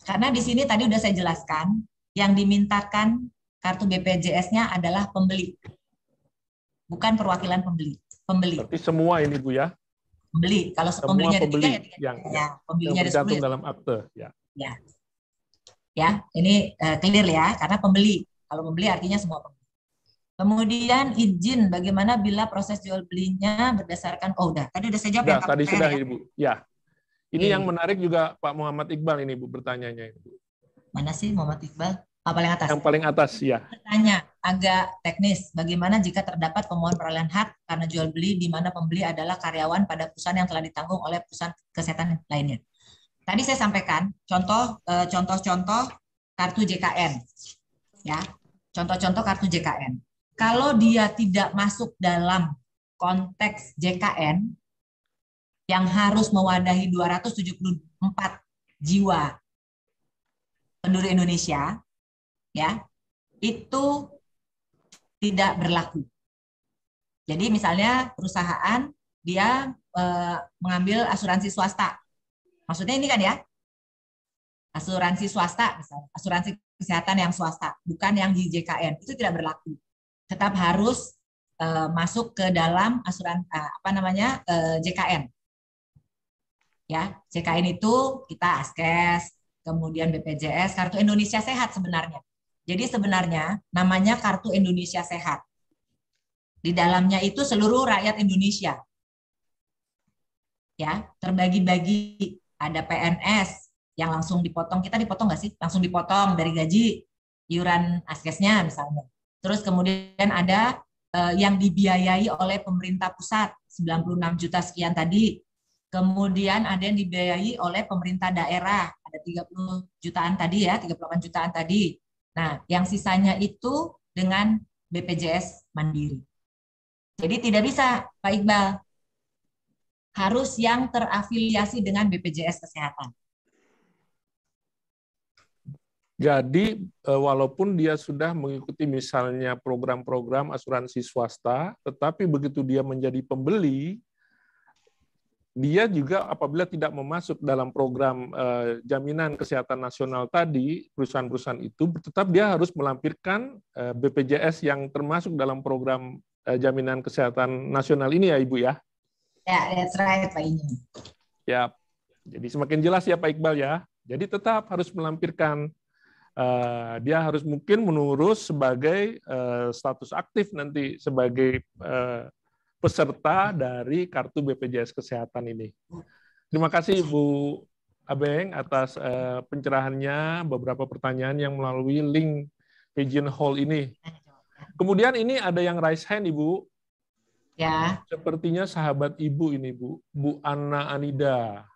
Karena di sini tadi udah saya jelaskan, yang dimintakan kartu BPJS-nya adalah pembeli. Bukan perwakilan pembeli. Berarti semua ini Bu ya? Pembeli. Kalau pembelinya ada 3 ya, pembelinya ada 10 dalam akte. Ya, ini clear ya, karena pembeli. Kalau pembeli artinya semua pembeli. Kemudian izin, bagaimana bila proses jual belinya berdasarkan, tadi udah saya jawab. Tadi sudah Ibu. Ya. Ini yang menarik juga Pak Muhammad Iqbal ini Bu bertanyanya. Mana sih Muhammad Iqbal? Paling atas. Yang paling atas ya. Bertanya agak teknis. Bagaimana jika terdapat pemohon peralihan hak karena jual beli di mana pembeli adalah karyawan pada perusahaan yang telah ditanggung oleh perusahaan kesehatan lainnya. Tadi saya sampaikan contoh-contoh kartu JKN, ya, contoh-contoh kartu JKN. Kalau dia tidak masuk dalam konteks JKN yang harus mewadahi 274 jiwa penduduk Indonesia, ya, itu tidak berlaku. Jadi misalnya perusahaan dia mengambil asuransi swasta, maksudnya ini kan ya, asuransi swasta, misalnya asuransi kesehatan yang swasta, bukan yang di JKN, itu tidak berlaku. Tetap harus masuk ke dalam asuransi JKN. Ya, JKN itu kita Askes, kemudian BPJS, Kartu Indonesia Sehat sebenarnya. Jadi sebenarnya namanya Kartu Indonesia Sehat. Di dalamnya itu seluruh rakyat Indonesia. Ya, terbagi-bagi. Ada PNS yang langsung dipotong, kita dipotong nggak sih? Langsung dipotong dari gaji, iuran Askesnya misalnya. Terus kemudian ada yang dibiayai oleh pemerintah pusat, 96 juta sekian tadi. Kemudian ada yang dibiayai oleh pemerintah daerah, ada 30 jutaan tadi ya, 38 jutaan tadi. Nah, yang sisanya itu dengan BPJS Mandiri. Jadi tidak bisa, Pak Iqbal. Harus yang terafiliasi dengan BPJS Kesehatan. Jadi walaupun dia sudah mengikuti misalnya program-program asuransi swasta, tetapi begitu dia menjadi pembeli, dia juga apabila tidak memasuk dalam program jaminan kesehatan nasional tadi, perusahaan-perusahaan itu tetap dia harus melampirkan BPJS yang termasuk dalam program jaminan kesehatan nasional ini ya Ibu ya? Ya, that's right Pak Inyo. Ya, jadi semakin jelas ya Pak Iqbal ya. Jadi tetap harus melampirkan, dia harus mungkin mengurus sebagai status aktif nanti sebagai peserta dari kartu BPJS Kesehatan ini. Terima kasih Ibu Abeng atas pencerahannya, beberapa pertanyaan yang melalui link Pigeon Hall ini. Kemudian ini ada yang raise hand Ibu. Ya. Sepertinya sahabat Ibu ini Bu Anna Anida,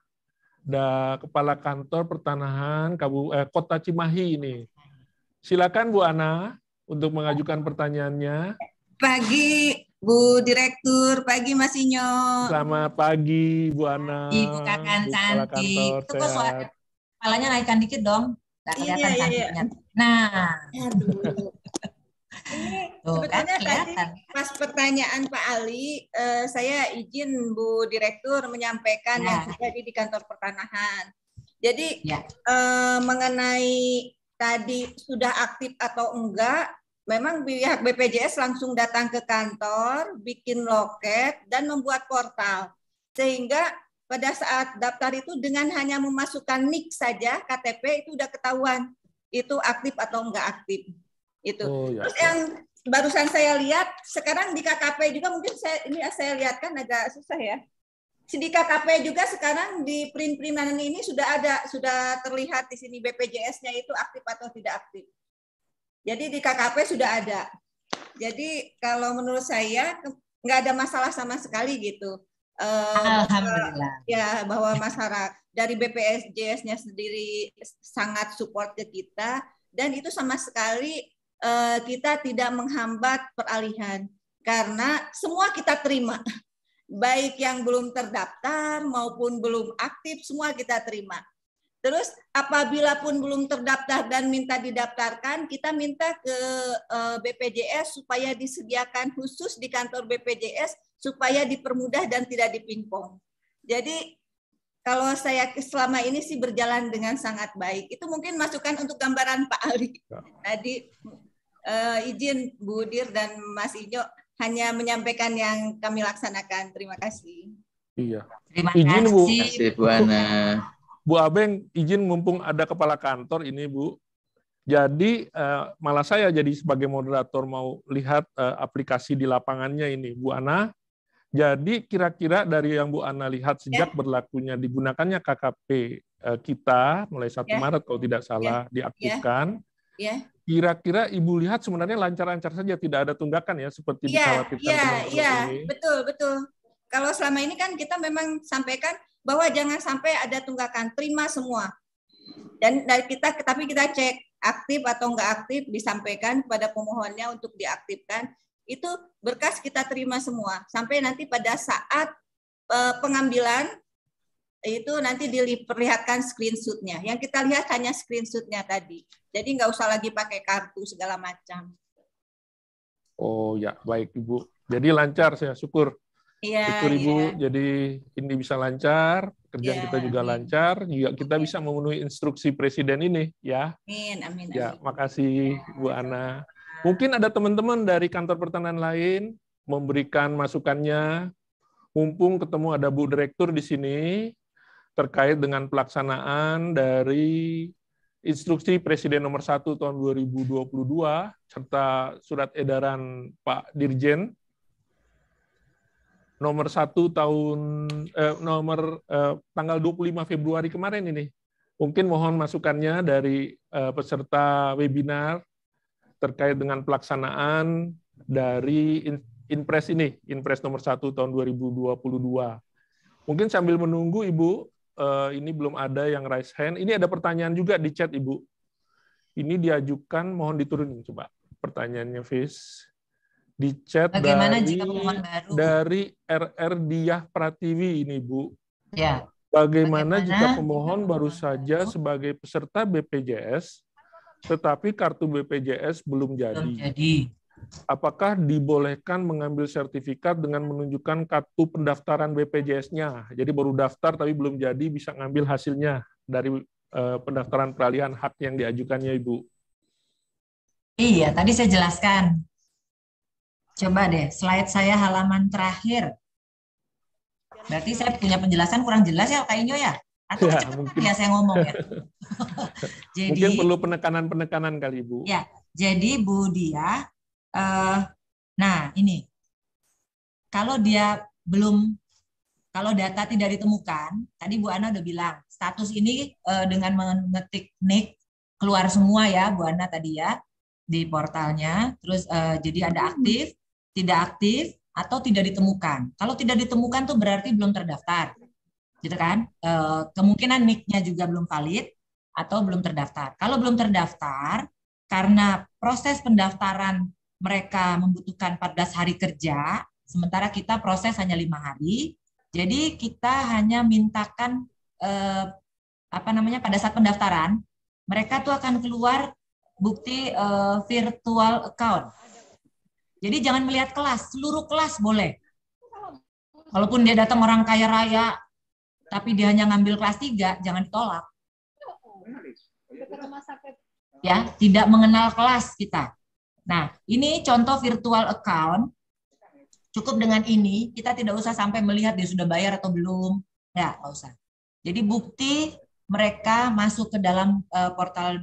Kepala Kantor Pertanahan Kota Cimahi ini. Silakan Bu Anna untuk mengajukan pertanyaannya. Pagi Bu Direktur, pagi Mas Inyo. Selamat pagi Bu Ana. Ibu Kakan cantik. Itu kok suara kepalanya naikkan dikit dong. Nggak kelihatan cantiknya. Nah. Aduh. Ini sebetulnya tadi pas pertanyaan Pak Ali, saya izin Bu Direktur menyampaikan yang terjadi di kantor pertanahan. Jadi mengenai tadi sudah aktif atau enggak, memang pihak BPJS langsung datang ke kantor, bikin loket, dan membuat portal. Sehingga pada saat daftar itu dengan hanya memasukkan NIK saja, KTP itu udah ketahuan itu aktif atau enggak aktif. Itu. Oh, ya. Terus yang barusan saya lihat, sekarang di KKP juga mungkin saya lihat kan agak susah ya. Di KKP juga sekarang di print-printan ini sudah terlihat di sini BPJS-nya itu aktif atau tidak aktif. Jadi di KKP sudah ada. Jadi kalau menurut saya nggak ada masalah sama sekali gitu. Alhamdulillah. Bahwa masyarakat dari BPJS-nya sendiri sangat support ke kita dan itu sama sekali kita tidak menghambat peralihan karena semua kita terima. Baik yang belum terdaftar maupun belum aktif semua kita terima. Terus apabila pun belum terdaftar dan minta didaftarkan, kita minta ke BPJS supaya disediakan khusus di kantor BPJS supaya dipermudah dan tidak dipingpong. Jadi kalau saya selama ini sih berjalan dengan sangat baik. Itu mungkin masukan untuk gambaran Pak Ali. Tadi izin Bu Dir dan Mas Inyo hanya menyampaikan yang kami laksanakan. Terima kasih. Iya. Terima kasih Bu Ana. Bu Abeng, izin mumpung ada kepala kantor ini Bu. Jadi malah saya jadi sebagai moderator mau lihat aplikasi di lapangannya ini Bu Ana. Jadi kira-kira dari yang Bu Ana lihat sejak berlakunya digunakannya KKP kita mulai 1 Maret kalau tidak salah diaktifkan. Ya. Kira-kira Ibu lihat sebenarnya lancar-lancar saja, tidak ada tunggakan ya seperti dikhawatirkan teman-teman ini. Betul. Kalau selama ini kan kita memang sampaikan bahwa jangan sampai ada tunggakan, terima semua. Dan tapi kita cek aktif atau enggak aktif, disampaikan kepada pemohonnya untuk diaktifkan. Itu berkas kita terima semua sampai nanti pada saat pengambilan itu nanti diperlihatkan screenshot-nya. Yang kita lihat hanya screenshot-nya tadi. Jadi nggak usah lagi pakai kartu segala macam. Oh ya, baik Ibu. Jadi lancar, saya syukur. Iya, syukur Ibu, jadi ini bisa lancar, kerjaan kita juga lancar, juga kita bisa memenuhi instruksi Presiden ini, ya. Amin. Ya, makasih Bu Ana. Mungkin ada teman-teman dari kantor pertanahan lain memberikan masukannya. Mumpung ketemu ada Bu Direktur di sini, terkait dengan pelaksanaan dari Instruksi Presiden nomor 1 tahun 2022 serta surat edaran Pak Dirjen nomor 1 tahun tanggal 25 Februari kemarin ini. Mungkin mohon masukannya dari peserta webinar terkait dengan pelaksanaan dari Inpres ini, Inpres nomor 1 tahun 2022. Mungkin sambil menunggu Ibu, ini belum ada yang raise hand. Ini ada pertanyaan juga di chat, Ibu. Ini diajukan, mohon diturunin coba pertanyaannya, Fis. Di chat dari RR Diah Pratiwi ini, Bu. Ya. Bagaimana jika pemohon baru saja sebagai peserta BPJS, tetapi kartu BPJS belum jadi? Apakah dibolehkan mengambil sertifikat dengan menunjukkan kartu pendaftaran BPJS-nya? Jadi baru daftar tapi belum jadi, bisa ngambil hasilnya dari pendaftaran peralihan hak yang diajukannya, Ibu. Iya, tadi saya jelaskan. Coba deh, slide saya halaman terakhir. Berarti saya punya penjelasan kurang jelas ya, Kak Inyo ya? Atau ya, kecepatan ya saya ngomong ya? Jadi, mungkin perlu penekanan-penekanan kali, Bu. Ya, jadi Bu Dia, nah ini, kalau data tidak ditemukan, tadi Bu Ana udah bilang, status ini dengan mengetik NIK, keluar semua ya Bu Ana tadi ya, di portalnya, terus jadi ada aktif, tidak aktif, atau tidak ditemukan. Kalau tidak ditemukan tuh berarti belum terdaftar, gitu kan? Kemungkinan NIK-nya juga belum valid, atau belum terdaftar. Kalau belum terdaftar, karena proses pendaftaran mereka membutuhkan 14 hari kerja, sementara kita proses hanya 5 hari. Jadi kita hanya mintakan pada saat pendaftaran, mereka tuh akan keluar bukti virtual account. Jadi jangan melihat kelas, seluruh kelas boleh. Walaupun dia datang orang kaya raya, tapi dia hanya ngambil kelas 3, jangan ditolak. Ya, tidak mengenal kelas kita. Nah, ini contoh virtual account. Cukup dengan ini, kita tidak usah sampai melihat dia sudah bayar atau belum. Ya, nggak usah. Jadi bukti mereka masuk ke dalam portal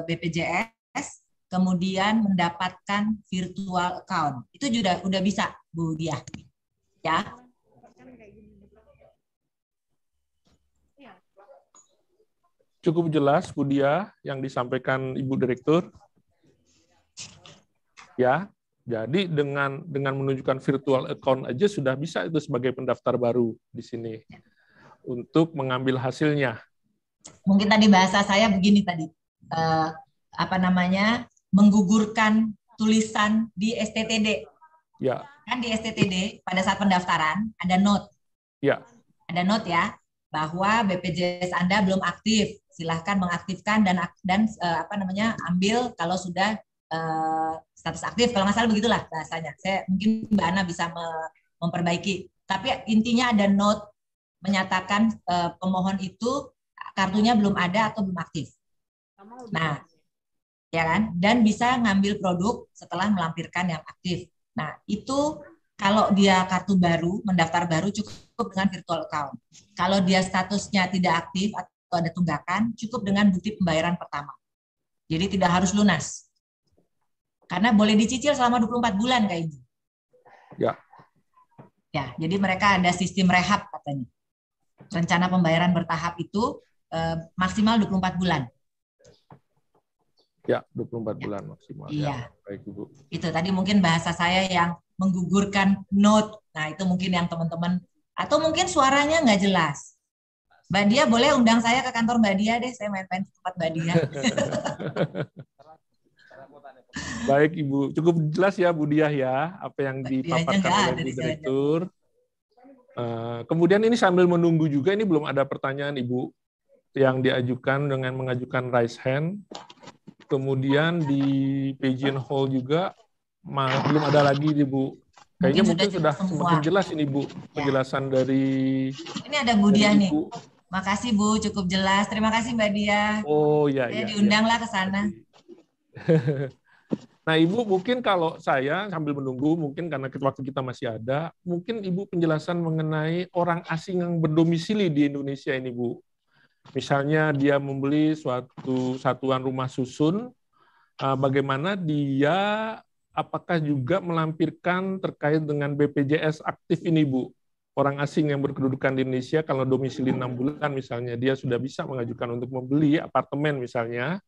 BPJS, kemudian mendapatkan virtual account. Itu juga udah bisa, Bu Dia. Ya. Cukup jelas, Bu Dia, yang disampaikan Ibu Direktur. Ya, jadi dengan menunjukkan virtual account aja sudah bisa itu sebagai pendaftar baru di sini untuk mengambil hasilnya. Mungkin tadi bahasa saya begini tadi, menggugurkan tulisan di STTD. Ya. Kan di STTD pada saat pendaftaran ada note. Ya. Ada note ya bahwa BPJS Anda belum aktif. Silahkan mengaktifkan dan ambil kalau sudah status aktif, kalau nggak salah begitulah bahasanya. Mungkin Mbak Ana bisa memperbaiki. Tapi intinya ada note menyatakan pemohon itu kartunya belum ada atau belum aktif. Nah, ya kan? Dan bisa ngambil produk setelah melampirkan yang aktif. Nah, itu kalau dia kartu baru, mendaftar baru cukup dengan virtual account. Kalau dia statusnya tidak aktif atau ada tunggakan, cukup dengan bukti pembayaran pertama. Jadi tidak harus lunas. Karena boleh dicicil selama 24 bulan kayak gitu. Ya. Ya, jadi mereka ada sistem rehab katanya. Rencana pembayaran bertahap itu maksimal 24 bulan. Ya, 24 bulan maksimal. Iya. Ya. Baik, Ibu. Itu tadi mungkin bahasa saya yang menggugurkan note. Nah, itu mungkin yang teman-teman, atau mungkin suaranya nggak jelas. Mbak Dia boleh undang saya ke kantor Mbak Dia deh, saya main-main ke tempat Mbak Dia. Baik, Ibu. Cukup jelas ya, Bu Diah ya, apa yang dipaparkan oleh Bu Direktur. Kemudian ini sambil menunggu juga, ini belum ada pertanyaan, Ibu, yang diajukan dengan mengajukan raise hand. Kemudian di Pigeon Hall juga belum ada lagi, Ibu. Kayaknya mungkin sudah semakin jelas ini, Bu, penjelasan dari... Ini ada Bu Diah nih. Makasih, Bu, cukup jelas. Terima kasih, Mbak Dia. Oh, iya. Saya diundanglah ke sana. Nah, Ibu, mungkin kalau saya sambil menunggu, mungkin karena waktu kita masih ada, mungkin Ibu penjelasan mengenai orang asing yang berdomisili di Indonesia ini, Bu. Misalnya dia membeli suatu satuan rumah susun, bagaimana dia, apakah juga melampirkan terkait dengan BPJS aktif ini, Bu? Orang asing yang berkedudukan di Indonesia, kalau domisili 6 bulan misalnya, dia sudah bisa mengajukan untuk membeli apartemen misalnya,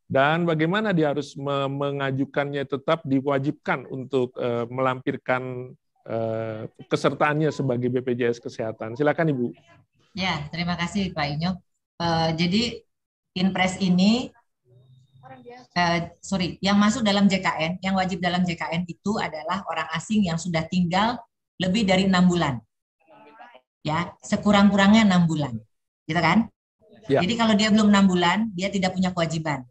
dan bagaimana dia harus mengajukannya, tetap diwajibkan untuk melampirkan kesertaannya sebagai BPJS Kesehatan. Silakan, Ibu. Ya, terima kasih Pak Inyo. Jadi Inpres ini, yang masuk dalam JKN, yang wajib dalam JKN itu adalah orang asing yang sudah tinggal lebih dari 6 bulan. Ya, sekurang-kurangnya 6 bulan. Gitu kan? Ya. Jadi kalau dia belum 6 bulan, dia tidak punya kewajiban.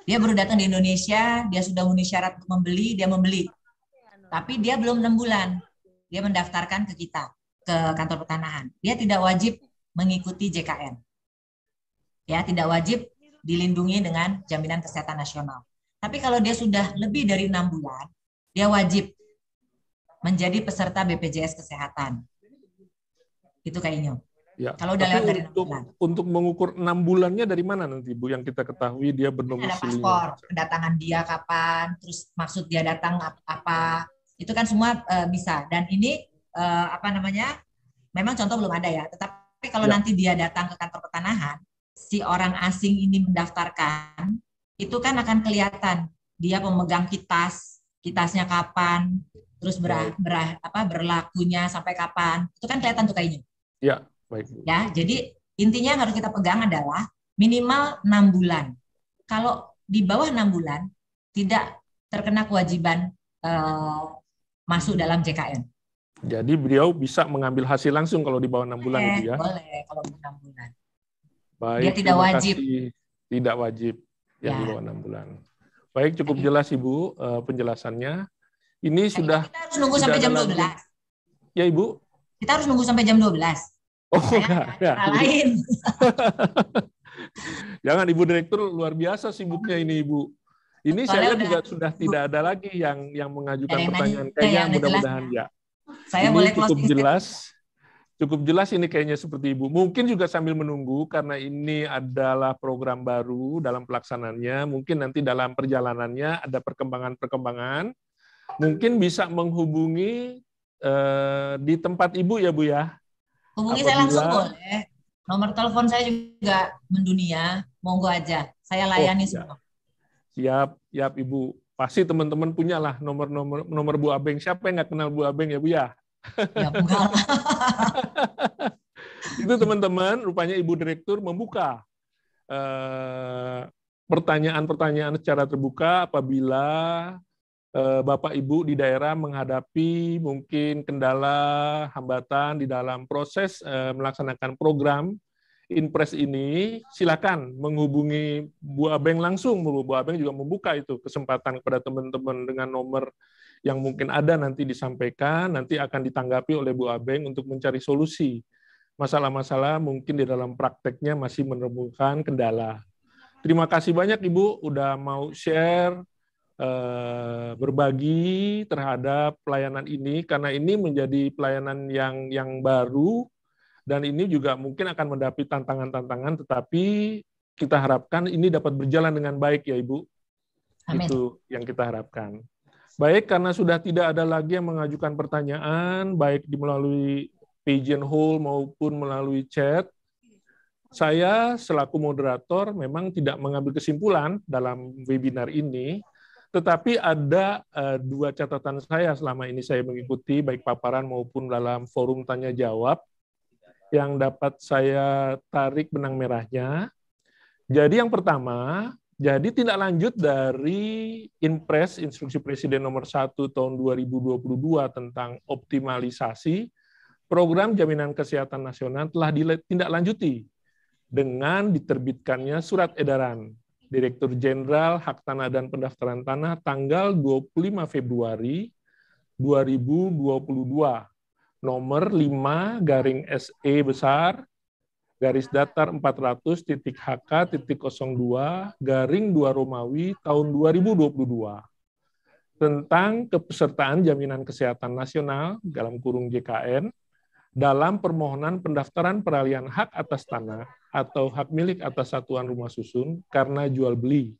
Dia baru datang di Indonesia, dia sudah memenuhi syarat untuk membeli, dia membeli. Tapi dia belum 6 bulan. Dia mendaftarkan ke kita, ke kantor pertanahan. Dia tidak wajib mengikuti JKN. Ya, tidak wajib dilindungi dengan jaminan kesehatan nasional. Tapi kalau dia sudah lebih dari 6 bulan, dia wajib menjadi peserta BPJS Kesehatan. Itu kayaknya. Ya, kalau udah lewat dari 6 bulan. Untuk mengukur 6 bulannya dari mana nanti, Bu, yang kita ketahui dia berdomisili? Ada paspor, kedatangan dia kapan, terus maksud dia datang apa, itu kan semua bisa. Dan ini memang contoh belum ada ya, tetapi kalau nanti dia datang ke kantor pertanahan, si orang asing ini mendaftarkan, itu kan akan kelihatan dia pemegang kitasnya kapan, terus berlakunya sampai kapan, itu kan kelihatan tuh kayaknya. Ya. Baik. Ya, jadi intinya yang harus kita pegang adalah minimal 6 bulan. Kalau di bawah 6 bulan tidak terkena kewajiban masuk dalam JKN. Jadi beliau bisa mengambil hasil langsung kalau di bawah 6 bulan itu ya? Boleh, kalau 6 bulan. Baik, dia tidak wajib. Tidak wajib ya, di bawah 6 bulan. Baik, cukup jelas Ibu penjelasannya. Ini sudah... Kita harus nunggu sampai jam 12. Ya, Ibu? Kita harus nunggu sampai jam 12. Oh, ya. Lain. Jangan, Ibu Direktur luar biasa sibuknya ini, Ibu. Ini saya juga sudah tidak ada lagi yang mengajukan pertanyaan. Kayaknya mudah-mudahan ya. Saya ini boleh cukup jelas. Cukup jelas ini kayaknya seperti Ibu. Mungkin juga sambil menunggu karena ini adalah program baru dalam pelaksanaannya. Mungkin nanti dalam perjalanannya ada perkembangan-perkembangan. Mungkin bisa menghubungi di tempat Ibu ya, Bu ya. Hubungi saya langsung boleh. Nomor telepon saya juga mendunia. Monggo aja. Saya layani semua. Siap, Ibu. Pasti teman-teman punya lah nomor Bu Abeng. Siapa yang nggak kenal Bu Abeng ya, Bu ya? Ya, enggak. Itu teman-teman, rupanya Ibu Direktur membuka pertanyaan-pertanyaan secara terbuka apabila Bapak Ibu di daerah menghadapi mungkin kendala, hambatan di dalam proses melaksanakan program Inpres ini, silakan menghubungi Bu Abeng langsung. Bu Abeng juga membuka itu kesempatan kepada teman-teman dengan nomor yang mungkin ada nanti disampaikan, nanti akan ditanggapi oleh Bu Abeng untuk mencari solusi. Masalah-masalah mungkin di dalam prakteknya masih menemukan kendala. Terima kasih banyak Ibu udah mau share, berbagi terhadap pelayanan ini, karena ini menjadi pelayanan yang baru, dan ini juga mungkin akan menghadapi tantangan-tantangan, tetapi kita harapkan ini dapat berjalan dengan baik ya Ibu. Amin. Itu yang kita harapkan. Baik, karena sudah tidak ada lagi yang mengajukan pertanyaan, baik melalui Pigeon Hole maupun melalui chat, Saya selaku moderator memang tidak mengambil kesimpulan dalam webinar ini, tetapi ada dua catatan saya selama ini saya mengikuti baik paparan maupun dalam forum tanya jawab yang dapat saya tarik benang merahnya. Jadi yang pertama, jadi tindak lanjut dari Inpres Instruksi Presiden nomor 1 tahun 2022 tentang optimalisasi program jaminan kesehatan nasional telah ditindaklanjuti dengan diterbitkannya surat edaran Direktur Jenderal Hak Tanah dan Pendaftaran Tanah tanggal 25 Februari 2022 nomor 5/SE besar garis datar 400.HK.02/2 Romawi tahun 2022 tentang kepesertaan jaminan kesehatan nasional dalam kurung JKN dalam permohonan pendaftaran peralihan hak atas tanah atau hak milik atas satuan rumah susun karena jual beli.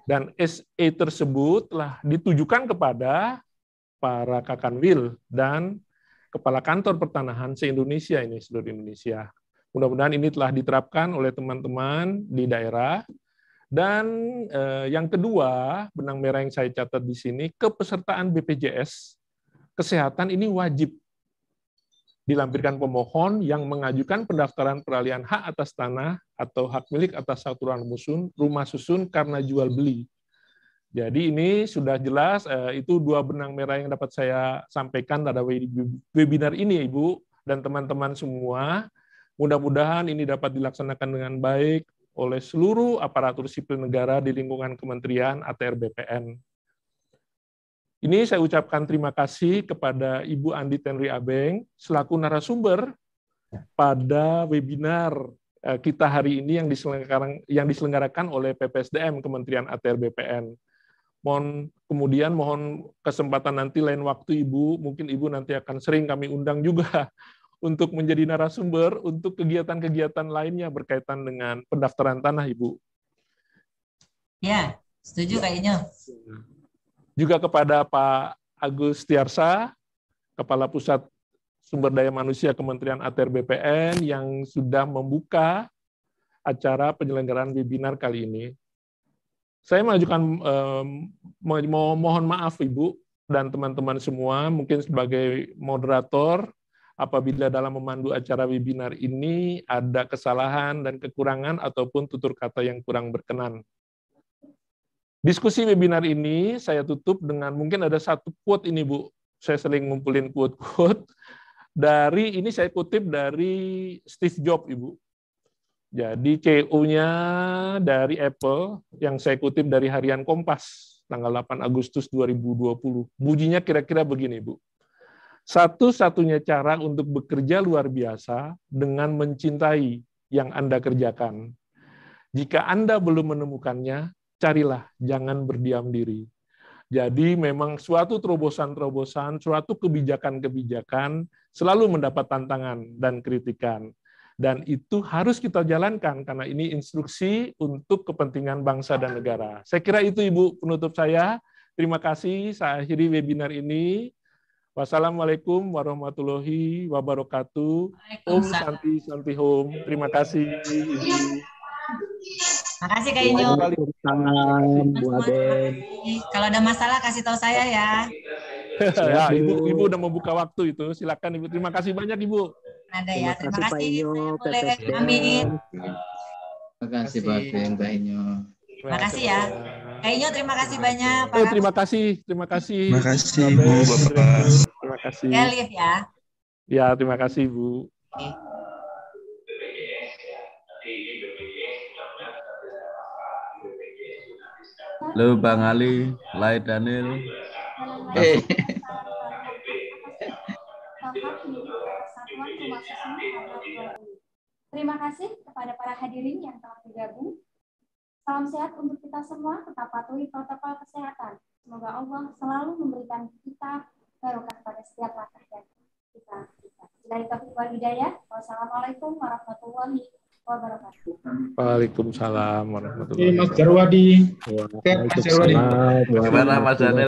Dan SE tersebut telah ditujukan kepada para Kakanwil dan Kepala Kantor Pertanahan se-Indonesia ini, seluruh Indonesia. Mudah-mudahan ini telah diterapkan oleh teman-teman di daerah. Dan yang kedua, benang merah yang saya catat di sini, kepesertaan BPJS Kesehatan ini wajib dilampirkan pemohon yang mengajukan pendaftaran peralihan hak atas tanah atau hak milik atas satuan rumah susun karena jual beli. Jadi ini sudah jelas, itu dua benang merah yang dapat saya sampaikan pada webinar ini, Ibu dan teman-teman semua. Mudah-mudahan ini dapat dilaksanakan dengan baik oleh seluruh aparatur sipil negara di lingkungan Kementerian ATR BPN. Ini saya ucapkan terima kasih kepada Ibu Andi Tenri Abeng selaku narasumber pada webinar kita hari ini yang diselenggarakan oleh PPSDM Kementerian ATR BPN. Mohon kesempatan nanti lain waktu Ibu, mungkin Ibu nanti akan sering kami undang juga untuk menjadi narasumber untuk kegiatan-kegiatan lainnya berkaitan dengan pendaftaran tanah, Ibu. Ya, setuju kayaknya. Juga kepada Pak Agus Tiarsa, Kepala Pusat Sumber Daya Manusia Kementerian ATR BPN yang sudah membuka acara penyelenggaraan webinar kali ini. Saya mohon maaf Ibu dan teman-teman semua, mungkin sebagai moderator, apabila dalam memandu acara webinar ini ada kesalahan dan kekurangan ataupun tutur kata yang kurang berkenan. Diskusi webinar ini saya tutup dengan mungkin ada satu quote ini, Bu. Saya sering ngumpulin quote-quote. Ini saya kutip dari Steve Jobs, Ibu. Jadi CEO-nya dari Apple yang saya kutip dari Harian Kompas tanggal 8 Agustus 2020. Bunyinya kira-kira begini, Bu. Satu-satunya cara untuk bekerja luar biasa dengan mencintai yang Anda kerjakan. Jika Anda belum menemukannya, carilah, jangan berdiam diri. Jadi memang suatu terobosan-terobosan, suatu kebijakan-kebijakan selalu mendapat tantangan dan kritikan. Dan itu harus kita jalankan karena ini instruksi untuk kepentingan bangsa dan negara. Saya kira itu Ibu penutup saya. Terima kasih, saya akhiri webinar ini. Wassalamualaikum warahmatullahi wabarakatuh. Om Santi Santi Hom. Terima kasih. Terima kasih Kak Inyo. Kalau ada masalah kasih tahu saya ya. Ya, Ibu udah membuka waktu itu. Silakan Ibu. Terima kasih banyak Ibu. Ada ya. Terima kasih. Boleh Amin. Terima kasih Pak Inyo. Terima kasih ya. Kak Inyo terima kasih banyak. Terima kasih. Terima kasih. Terima kasih Ibu Bapak. Terima kasih. Ya, Liv ya. Ya, terima kasih Bu. Oke. Halo Bang Ali, Lai Daniel. Terima kasih kepada para hadirin yang telah bergabung. Salam sehat untuk kita semua, tetap patuhi protokol kesehatan. Semoga Allah selalu memberikan kita barokah pada setiap langkah dan kita. Dari Taufiq wal Hidayah. Wassalamualaikum warahmatullahi wabarakatuh. Waalaikumsalam warahmatullahi wabarakatuh. Mas Jarwadi. Bagaimana Mas Daniel?